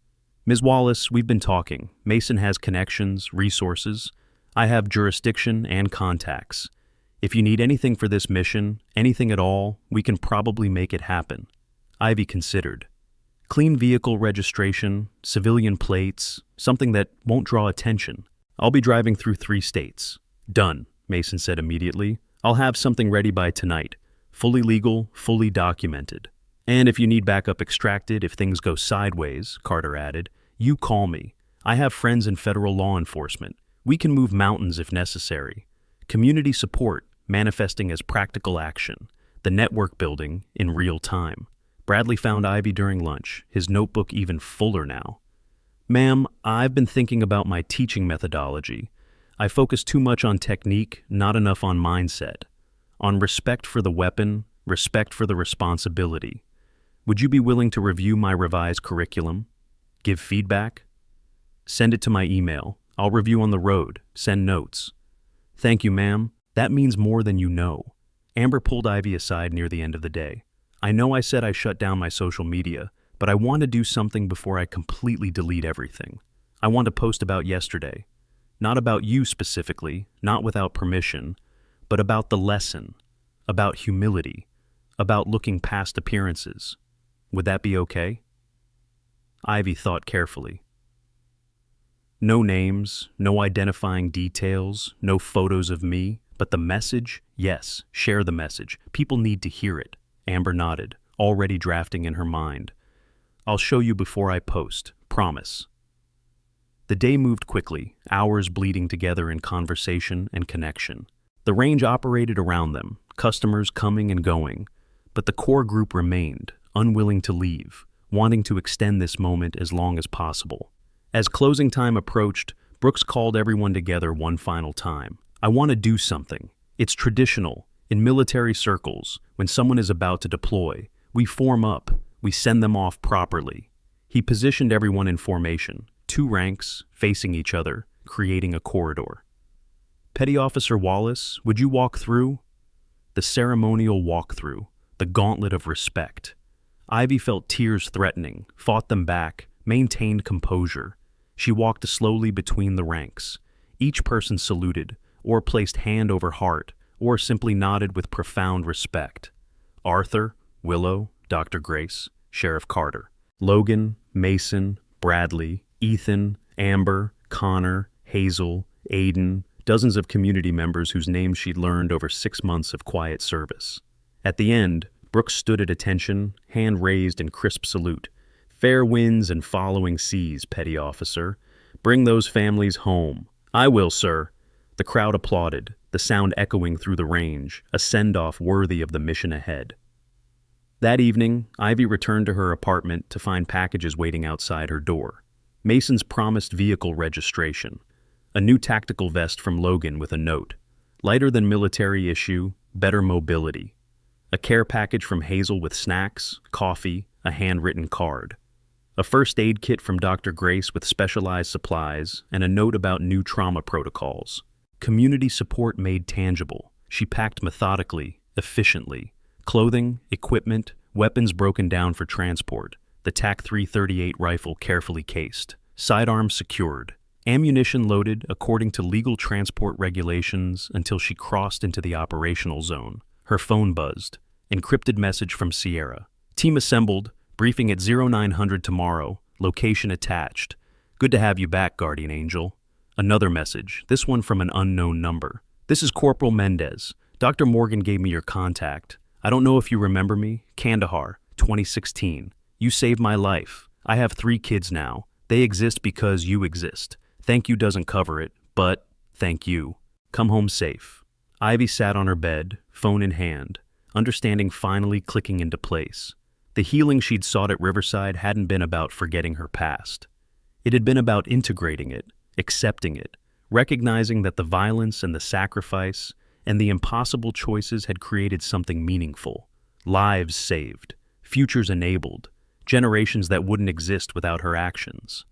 Ms. Wallace, we've been talking. Mason has connections, resources. I have jurisdiction and contacts. If you need anything for this mission, anything at all, we can probably make it happen. Ivy considered. Clean vehicle registration, civilian plates, something that won't draw attention. I'll be driving through 3 states. Done, Mason said immediately. I'll have something ready by tonight. Fully legal, fully documented. And if you need backup extracted, if things go sideways, Carter added, you call me. I have friends in federal law enforcement. We can move mountains if necessary. Community support, manifesting as practical action. The network building in real time. Bradley found Ivy during lunch, his notebook even fuller now. Ma'am, I've been thinking about my teaching methodology. I focus too much on technique, not enough on mindset. On respect for the weapon, respect for the responsibility. Would you be willing to review my revised curriculum? Give feedback? Send it to my email. I'll review on the road. Send notes. Thank you, ma'am. That means more than you know. Amber pulled Ivy aside near the end of the day. I know I said I shut down my social media, but I want to do something before I completely delete everything. I want to post about yesterday. Not about you specifically, not without permission, but about the lesson, about humility, about looking past appearances. Would that be okay? Ivy thought carefully. No names, no identifying details, no photos of me, but the message, yes, share the message. People need to hear it. Amber nodded, already drafting in her mind. I'll show you before I post, promise. The day moved quickly, hours bleeding together in conversation and connection. The range operated around them, customers coming and going, but the core group remained, unwilling to leave, wanting to extend this moment as long as possible. As closing time approached, Brooks called everyone together one final time. I want to do something. It's traditional. In military circles, when someone is about to deploy, we form up, we send them off properly. He positioned everyone in formation, 2 ranks facing each other, creating a corridor. Petty Officer Wallace, would you walk through? The ceremonial walkthrough, the gauntlet of respect. Ivy felt tears threatening, fought them back, maintained composure. She walked slowly between the ranks. Each person saluted, or placed hand over heart, or simply nodded with profound respect. Arthur, Willow, Dr. Grace, Sheriff Carter. Logan, Mason, Bradley, Ethan, Amber, Connor, Hazel, Aiden, dozens of community members whose names she'd learned over 6 months of quiet service. At the end, Brooks stood at attention, hand raised in crisp salute. Fair winds and following seas, Petty Officer. Bring those families home. I will, sir. The crowd applauded, the sound echoing through the range, a send-off worthy of the mission ahead. That evening, Ivy returned to her apartment to find packages waiting outside her door. Mason's promised vehicle registration. A new tactical vest from Logan with a note. Lighter than military issue, better mobility. A care package from Hazel with snacks, coffee, a handwritten card. A first aid kit from Dr. Grace with specialized supplies, and a note about new trauma protocols. Community support made tangible. She packed methodically, efficiently. Clothing, equipment, weapons broken down for transport. The TAC-338 rifle carefully cased. Sidearms secured. Ammunition loaded according to legal transport regulations until she crossed into the operational zone. Her phone buzzed. Encrypted message from Sierra. Team assembled. Briefing at 0900 tomorrow. Location attached. Good to have you back, Guardian Angel. Another message, this one from an unknown number. This is Corporal Mendez. Dr. Morgan gave me your contact. I don't know if you remember me. Kandahar, 2016. You saved my life. I have 3 kids now. They exist because you exist. Thank you doesn't cover it, but thank you. Come home safe. Ivy sat on her bed, phone in hand, understanding finally clicking into place. The healing she'd sought at Riverside hadn't been about forgetting her past. It had been about integrating it, accepting it, recognizing that the violence and the sacrifice and the impossible choices had created something meaningful. Lives saved, futures enabled, generations that wouldn't exist without her actions.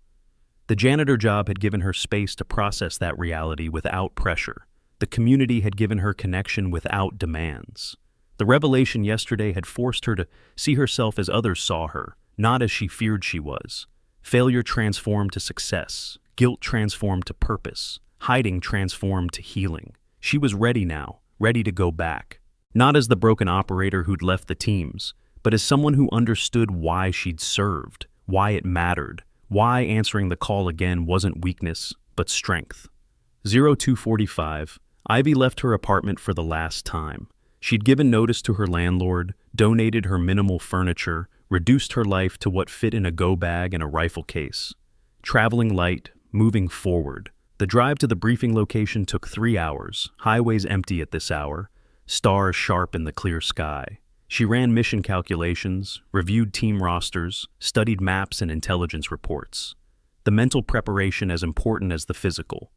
The janitor job had given her space to process that reality without pressure. The community had given her connection without demands. The revelation yesterday had forced her to see herself as others saw her, not as she feared she was. Failure transformed to success, guilt transformed to purpose, hiding transformed to healing. She was ready now, ready to go back. Not as the broken operator who'd left the teams, but as someone who understood why she'd served, why it mattered, why answering the call again wasn't weakness, but strength. 0245, Ivy left her apartment for the last time. She'd given notice to her landlord, donated her minimal furniture, reduced her life to what fit in a go bag and a rifle case. Traveling light, moving forward. The drive to the briefing location took 3 hours, highways empty at this hour, stars sharp in the clear sky. She ran mission calculations, reviewed team rosters, studied maps and intelligence reports. The mental preparation as important as the physical.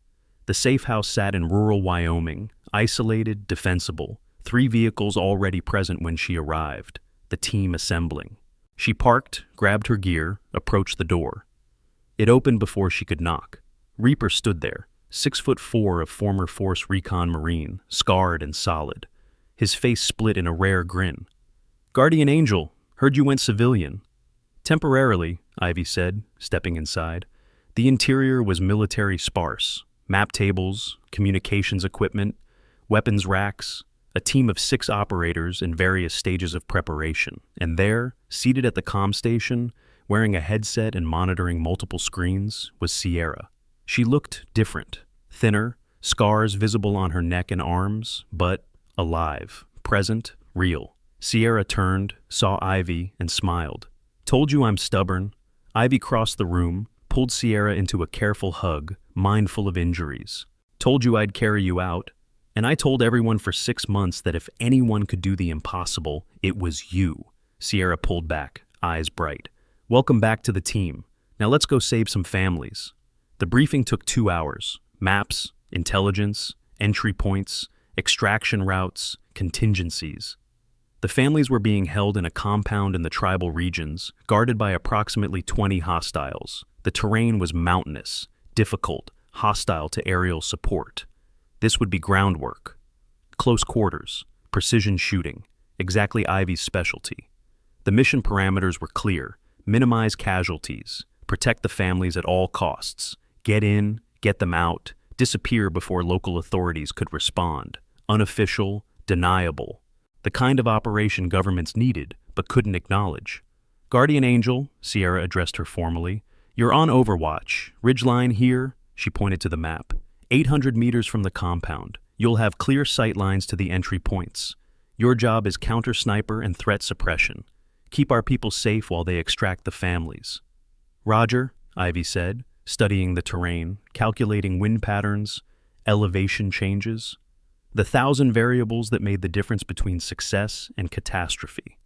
The safe house sat in rural Wyoming, isolated, defensible, 3 vehicles already present when she arrived, the team assembling. She parked, grabbed her gear, approached the door. It opened before she could knock. Reaper stood there, 6'4" of former Force Recon Marine, scarred and solid. His face split in a rare grin. "Guardian Angel, heard you went civilian." "Temporarily," Ivy said, stepping inside. The interior was military sparse. Map tables, communications equipment, weapons racks, a team of 6 operators in various stages of preparation. And there, seated at the comm station, wearing a headset and monitoring multiple screens, was Sierra. She looked different, thinner, scars visible on her neck and arms, but alive, present, real. Sierra turned, saw Ivy, and smiled. "Told you I'm stubborn." Ivy crossed the room, pulled Sierra into a careful hug, mindful of injuries. "Told you I'd carry you out. And I told everyone for 6 months that if anyone could do the impossible, it was you." Sierra pulled back, eyes bright. "Welcome back to the team. Now let's go save some families." The briefing took 2 hours. Maps, intelligence, entry points, extraction routes, contingencies. The families were being held in a compound in the tribal regions, guarded by approximately 20 hostiles. The terrain was mountainous, difficult, hostile to aerial support. This would be groundwork. Close quarters, precision shooting, exactly Ivy's specialty. The mission parameters were clear: minimize casualties, protect the families at all costs, get in, get them out, disappear before local authorities could respond. Unofficial, deniable. The kind of operation governments needed but couldn't acknowledge. Guardian Angel, Sierra addressed her formally, you're on Overwatch. Ridgeline here, she pointed to the map. 800 meters from the compound. You'll have clear sight lines to the entry points. Your job is counter-sniper and threat suppression. Keep our people safe while they extract the families. Roger, Ivy said, studying the terrain, calculating wind patterns, elevation changes, the 1,000 variables that made the difference between success and catastrophe.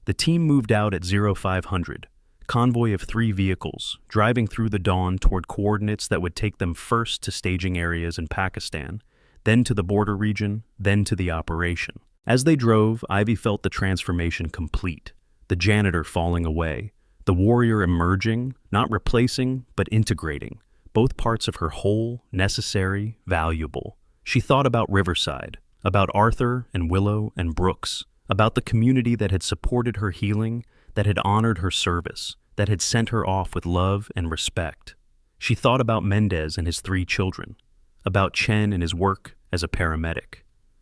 The team moved out at 0500, convoy of 3 vehicles, driving through the dawn toward coordinates that would take them first to staging areas in Pakistan, then to the border region, then to the operation. As they drove, Ivy felt the transformation complete, the janitor falling away, the warrior emerging, not replacing, but integrating, both parts of her whole, necessary, valuable. She thought about Riverside, about Arthur and Willow and Brooks, about the community that had supported her healing, that had honored her service, that had sent her off with love and respect. She thought about Mendez and his 3 children, about Chen and his work as a paramedic,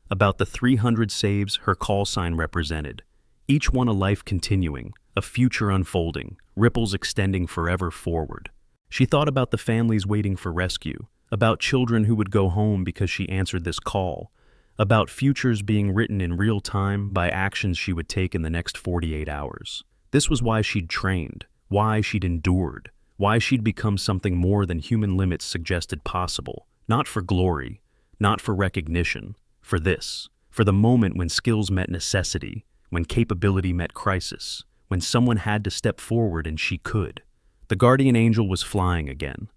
about the 300 saves her call sign represented, each one a life continuing, a future unfolding, ripples extending forever forward. She thought about the families waiting for rescue, about children who would go home because she answered this call, about futures being written in real time by actions she would take in the next 48 hours. This was why she'd trained, why she'd endured, why she'd become something more than human limits suggested possible, not for glory, not for recognition, for this, for the moment when skills met necessity, when capability met crisis, when someone had to step forward and she could. The Guardian Angel was flying again.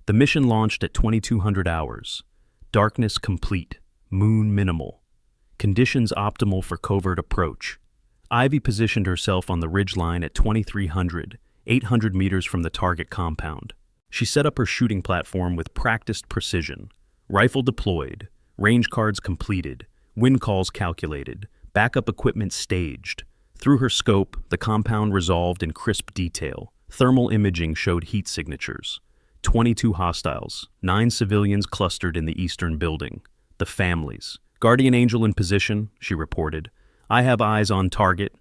The mission launched at 2200 hours. Darkness complete, moon minimal. Conditions optimal for covert approach. Ivy positioned herself on the ridgeline at 2300, 800 meters from the target compound. She set up her shooting platform with practiced precision. Rifle deployed, range cards completed, wind calls calculated, backup equipment staged. Through her scope, the compound resolved in crisp detail. Thermal imaging showed heat signatures. 22 hostiles, 9 civilians clustered in the eastern building. The families. Guardian Angel in position, she reported. I have eyes on target.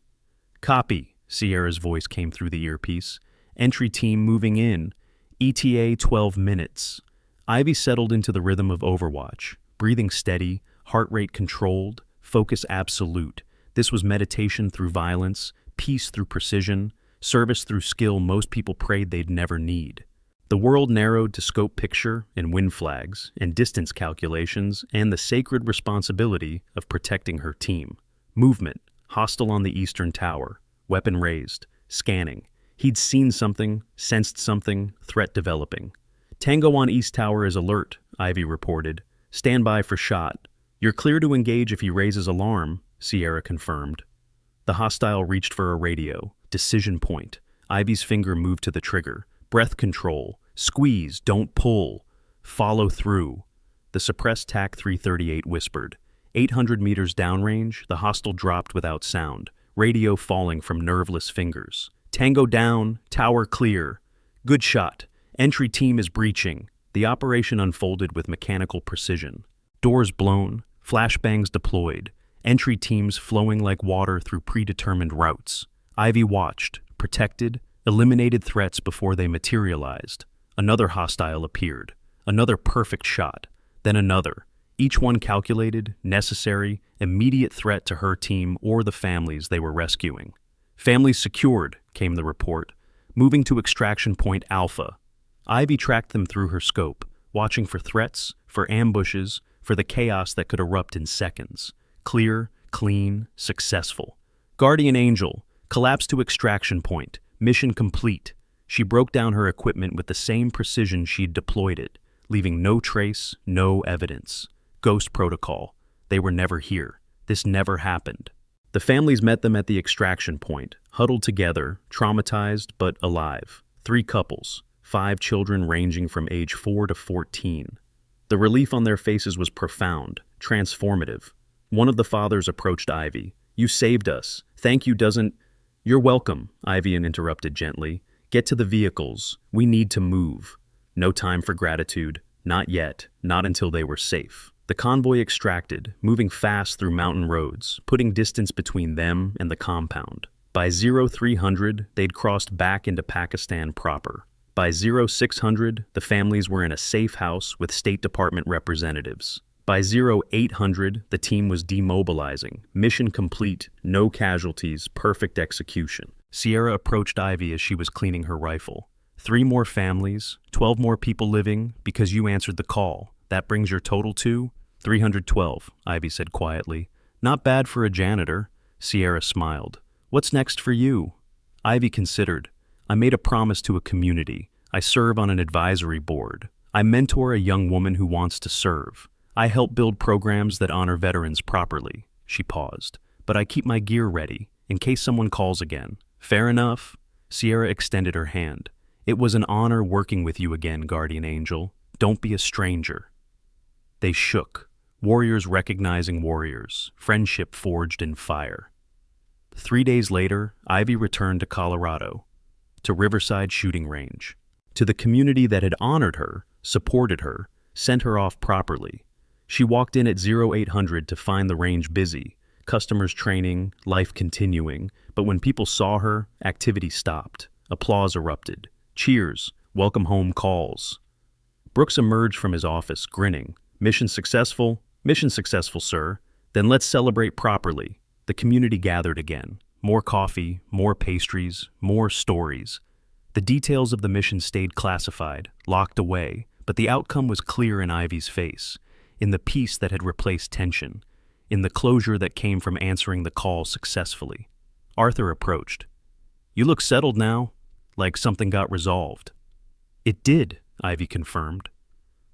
Copy, Sierra's voice came through the earpiece. Entry team moving in. ETA 12 minutes. Ivy settled into the rhythm of Overwatch, breathing steady, heart rate controlled, focus absolute. This was meditation through violence, peace through precision, service through skill most people prayed they'd never need. The world narrowed to scope picture and wind flags and distance calculations and the sacred responsibility of protecting her team. Movement, hostile on the eastern tower, weapon raised, scanning. He'd seen something, sensed something, threat developing. Tango on East Tower is alert, Ivy reported. Stand by for shot. You're clear to engage if he raises alarm, Sierra confirmed. The hostile reached for a radio. Decision point. Ivy's finger moved to the trigger. Breath control. Squeeze, don't pull. Follow through. The suppressed TAC 338 whispered. 800 meters downrange, the hostile dropped without sound, radio falling from nerveless fingers. Tango down, tower clear. Good shot. Entry team is breaching. The operation unfolded with mechanical precision. Doors blown, flashbangs deployed, entry teams flowing like water through predetermined routes. Ivy watched, protected, eliminated threats before they materialized. Another hostile appeared. Another perfect shot. Then another. Each one calculated, necessary, immediate threat to her team or the families they were rescuing. Families secured, came the report. Moving to extraction point Alpha. Ivy tracked them through her scope, watching for threats, for ambushes, for the chaos that could erupt in seconds. Clear, clean, successful. Guardian Angel, collapse to extraction point. Mission complete. She broke down her equipment with the same precision she'd deployed it, leaving no trace, no evidence. Ghost protocol. They were never here. This never happened. The families met them at the extraction point, huddled together, traumatized but alive. 3 couples, 5 children ranging from age 4 to 14. The relief on their faces was profound, transformative. One of the fathers approached Ivy. "You saved us. Thank you doesn't—" "You're welcome," Ivy interrupted gently. "Get to the vehicles. We need to move." No time for gratitude. Not yet. Not until they were safe. The convoy extracted, moving fast through mountain roads, putting distance between them and the compound. By 0300, they'd crossed back into Pakistan proper. By 0600, the families were in a safe house with State Department representatives. By 0800, the team was demobilizing. Mission complete, no casualties, perfect execution. Sierra approached Ivy as she was cleaning her rifle. 3 more families, 12 more people living, because you answered the call. That brings your total to 312, Ivy said quietly. Not bad for a janitor. Sierra smiled. What's next for you? Ivy considered. I made a promise to a community. I serve on an advisory board. I mentor a young woman who wants to serve. I help build programs that honor veterans properly. She paused. But I keep my gear ready, in case someone calls again. Fair enough. Sierra extended her hand. It was an honor working with you again, Guardian Angel. Don't be a stranger. They shook. Warriors recognizing warriors. Friendship forged in fire. 3 days later, Ivy returned to Colorado, to Riverside Shooting Range, to the community that had honored her, supported her, sent her off properly. She walked in at 0800 to find the range busy, customers training, life continuing, but when people saw her, activity stopped. Applause erupted. Cheers, welcome home calls. Brooks emerged from his office, grinning. Mission successful? Mission successful, sir. Then let's celebrate properly. The community gathered again. More coffee, more pastries, more stories. The details of the mission stayed classified, locked away, but the outcome was clear in Ivy's face, in the peace that had replaced tension, in the closure that came from answering the call successfully. Arthur approached. You look settled now, like something got resolved. It did, Ivy confirmed.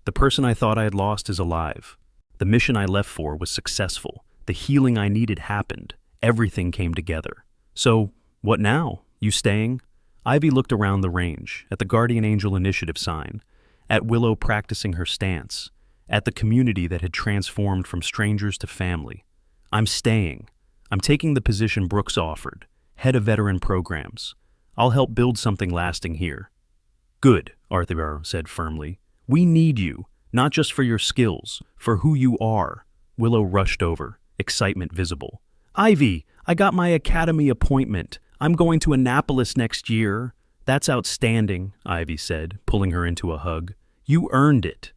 The person I thought I had lost is alive. The mission I left for was successful. The healing I needed happened. Everything came together. So, what now? You staying? Ivy looked around the range, at the Guardian Angel Initiative sign, at Willow practicing her stance, at the community that had transformed from strangers to family. I'm staying. I'm taking the position Brooks offered, head of veteran programs. I'll help build something lasting here. Good, Arthur said firmly. We need you, not just for your skills, for who you are. Willow rushed over, excitement visible. Ivy, I got my academy appointment. I'm going to Annapolis next year. That's outstanding, Ivy said, pulling her into a hug. You earned it.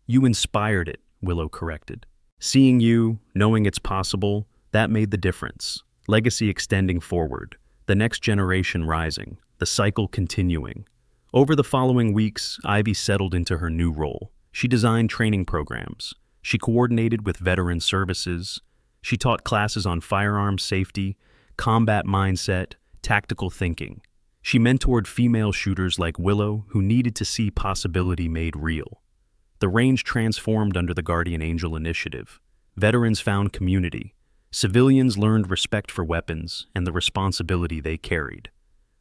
You inspired it, Willow corrected. Seeing you, knowing it's possible, that made the difference. Legacy extending forward, the next generation rising, the cycle continuing. Over the following weeks, Ivy settled into her new role. She designed training programs. She coordinated with veteran services. She taught classes on firearms safety, combat mindset, tactical thinking. She mentored female shooters like Willow who needed to see possibility made real. The range transformed under the Guardian Angel Initiative. Veterans found community. Civilians learned respect for weapons and the responsibility they carried.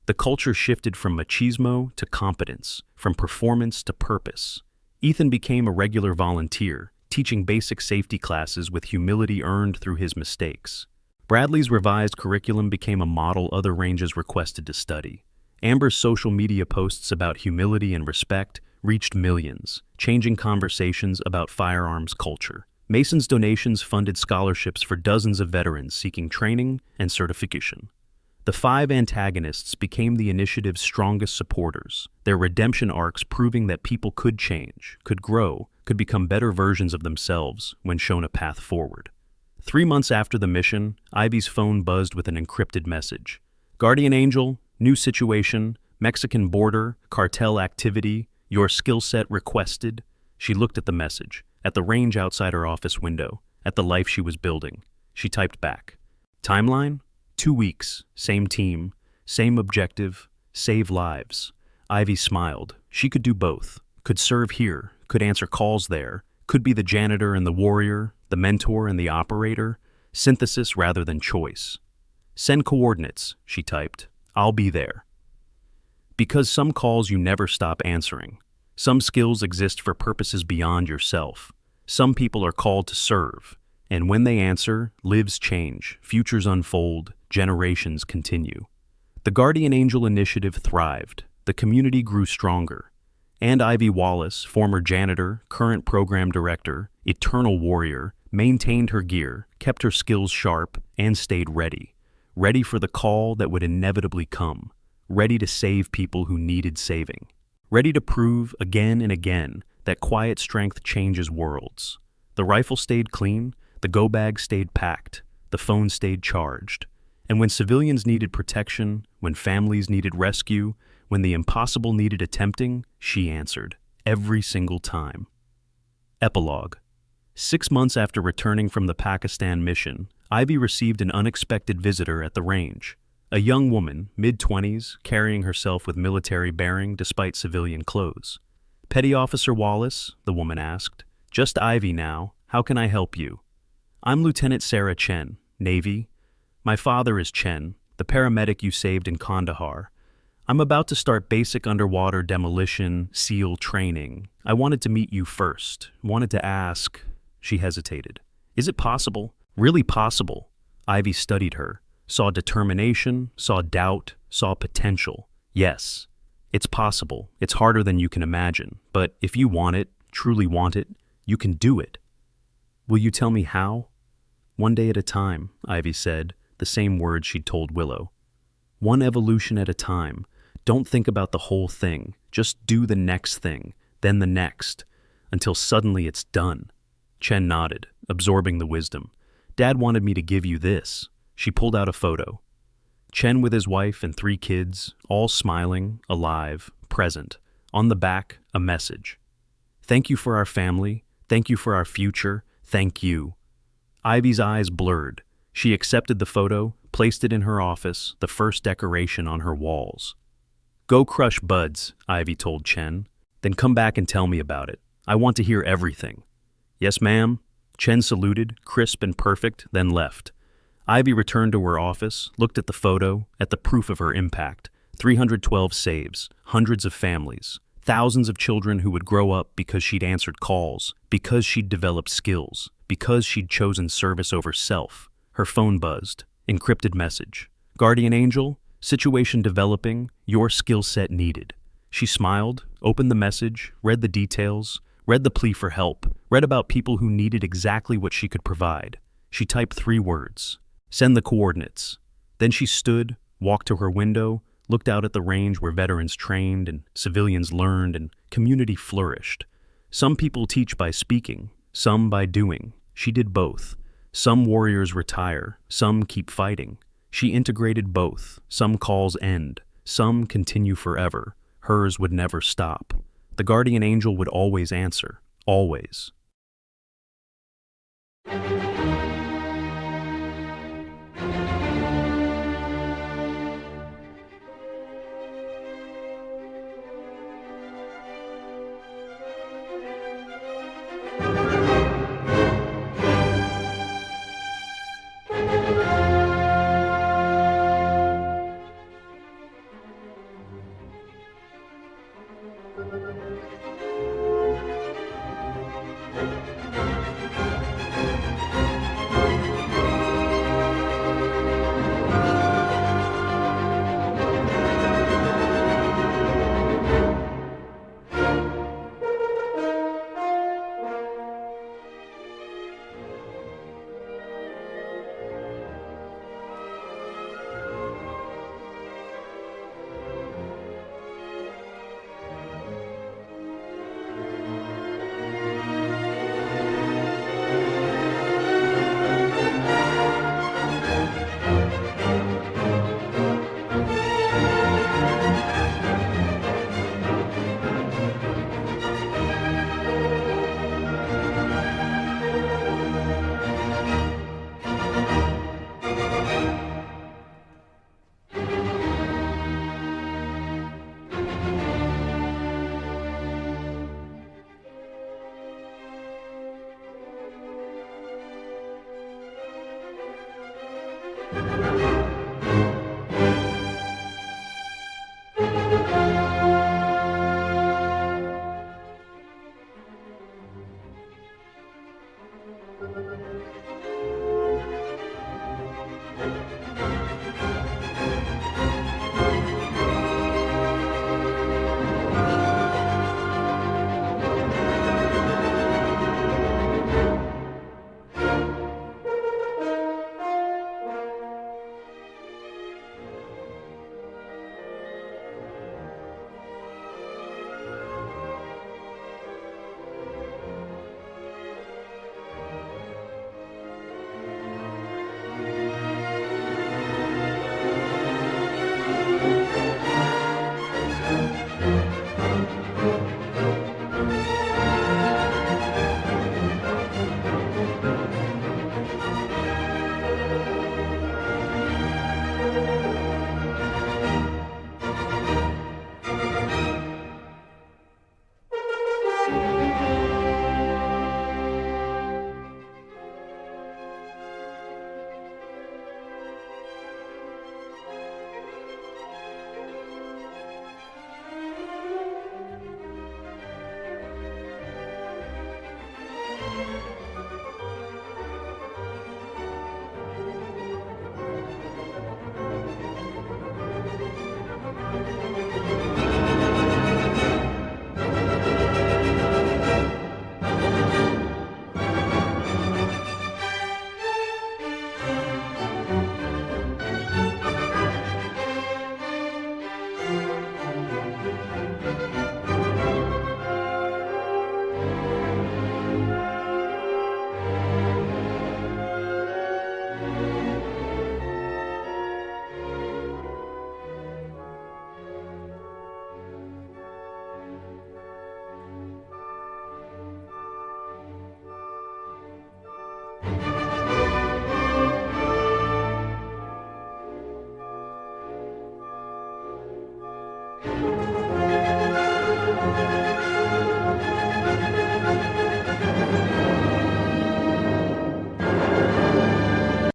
The culture shifted from machismo to competence, from performance to purpose. Ethan became a regular volunteer, teaching basic safety classes with humility earned through his mistakes. Bradley's revised curriculum became a model other ranges requested to study. Amber's social media posts about humility and respect reached millions, changing conversations about firearms culture. Mason's donations funded scholarships for dozens of veterans seeking training and certification. The 5 antagonists became the initiative's strongest supporters, their redemption arcs proving that people could change, could grow, could become better versions of themselves when shown a path forward. 3 months after the mission, Ivy's phone buzzed with an encrypted message. Guardian Angel, new situation, Mexican border, cartel activity, your skill set requested. She looked at the message, at the range outside her office window, at the life she was building. She typed back. Timeline? 2 weeks, same team, same objective, save lives. Ivy smiled. She could do both. Could serve here, could answer calls there, could be the janitor and the warrior, the mentor and the operator. Synthesis rather than choice. Send coordinates, she typed. I'll be there. Because some calls you never stop answering. Some skills exist for purposes beyond yourself. Some people are called to serve, and when they answer, lives change, futures unfold, generations continue. The Guardian Angel initiative thrived. The community grew stronger. And Ivy Wallace, former janitor, current program director, eternal warrior, maintained her gear, kept her skills sharp, and stayed ready. Ready for the call that would inevitably come. Ready to save people who needed saving. Ready to prove again and again that quiet strength changes worlds. The rifle stayed clean, the go bag stayed packed, the phone stayed charged. And when civilians needed protection, when families needed rescue, when the impossible needed attempting, she answered. Every single time. Epilogue. 6 months after returning from the Pakistan mission, Ivy received an unexpected visitor at the range. A young woman, mid-20s, carrying herself with military bearing despite civilian clothes. "Petty Officer Wallace," the woman asked. "Just Ivy now. How can I help you?" "I'm Lieutenant Sarah Chen, Navy. My father is Chen, the paramedic you saved in Kandahar. I'm about to start basic underwater demolition, SEAL training. I wanted to meet you first. Wanted to ask..." She hesitated. "Is it possible? Really possible?" Ivy studied her. Saw determination, saw doubt, saw potential. "Yes, it's possible. It's harder than you can imagine. But if you want it, truly want it, you can do it." "Will you tell me how?" "One day at a time," Ivy said, the same words she'd told Willow. "One evolution at a time. Don't think about the whole thing. Just do the next thing, then the next, until suddenly it's done." Chen nodded, absorbing the wisdom. "Dad wanted me to give you this." She pulled out a photo. Chen with his wife and 3 kids, all smiling, alive, present. On the back, a message. "Thank you for our family. Thank you for our future. Thank you." Ivy's eyes blurred. She accepted the photo, placed it in her office, the first decoration on her walls. "Go crush buds," Ivy told Chen. "Then come back and tell me about it. I want to hear everything." "Yes, ma'am." Chen saluted, crisp and perfect, then left. Ivy returned to her office, looked at the photo, at the proof of her impact. 312 saves, hundreds of families, thousands of children who would grow up because she'd answered calls, because she'd developed skills, because she'd chosen service over self. Her phone buzzed. Encrypted message. "Guardian Angel, situation developing, your skill set needed." She smiled, opened the message, read the details, read the plea for help, read about people who needed exactly what she could provide. She typed 3 words. "Send the coordinates." Then she stood, walked to her window, looked out at the range where veterans trained and civilians learned and community flourished. Some people teach by speaking, some by doing. She did both. Some warriors retire, some keep fighting. She integrated both. Some calls end, some continue forever. Hers would never stop. The Guardian Angel would always answer, always.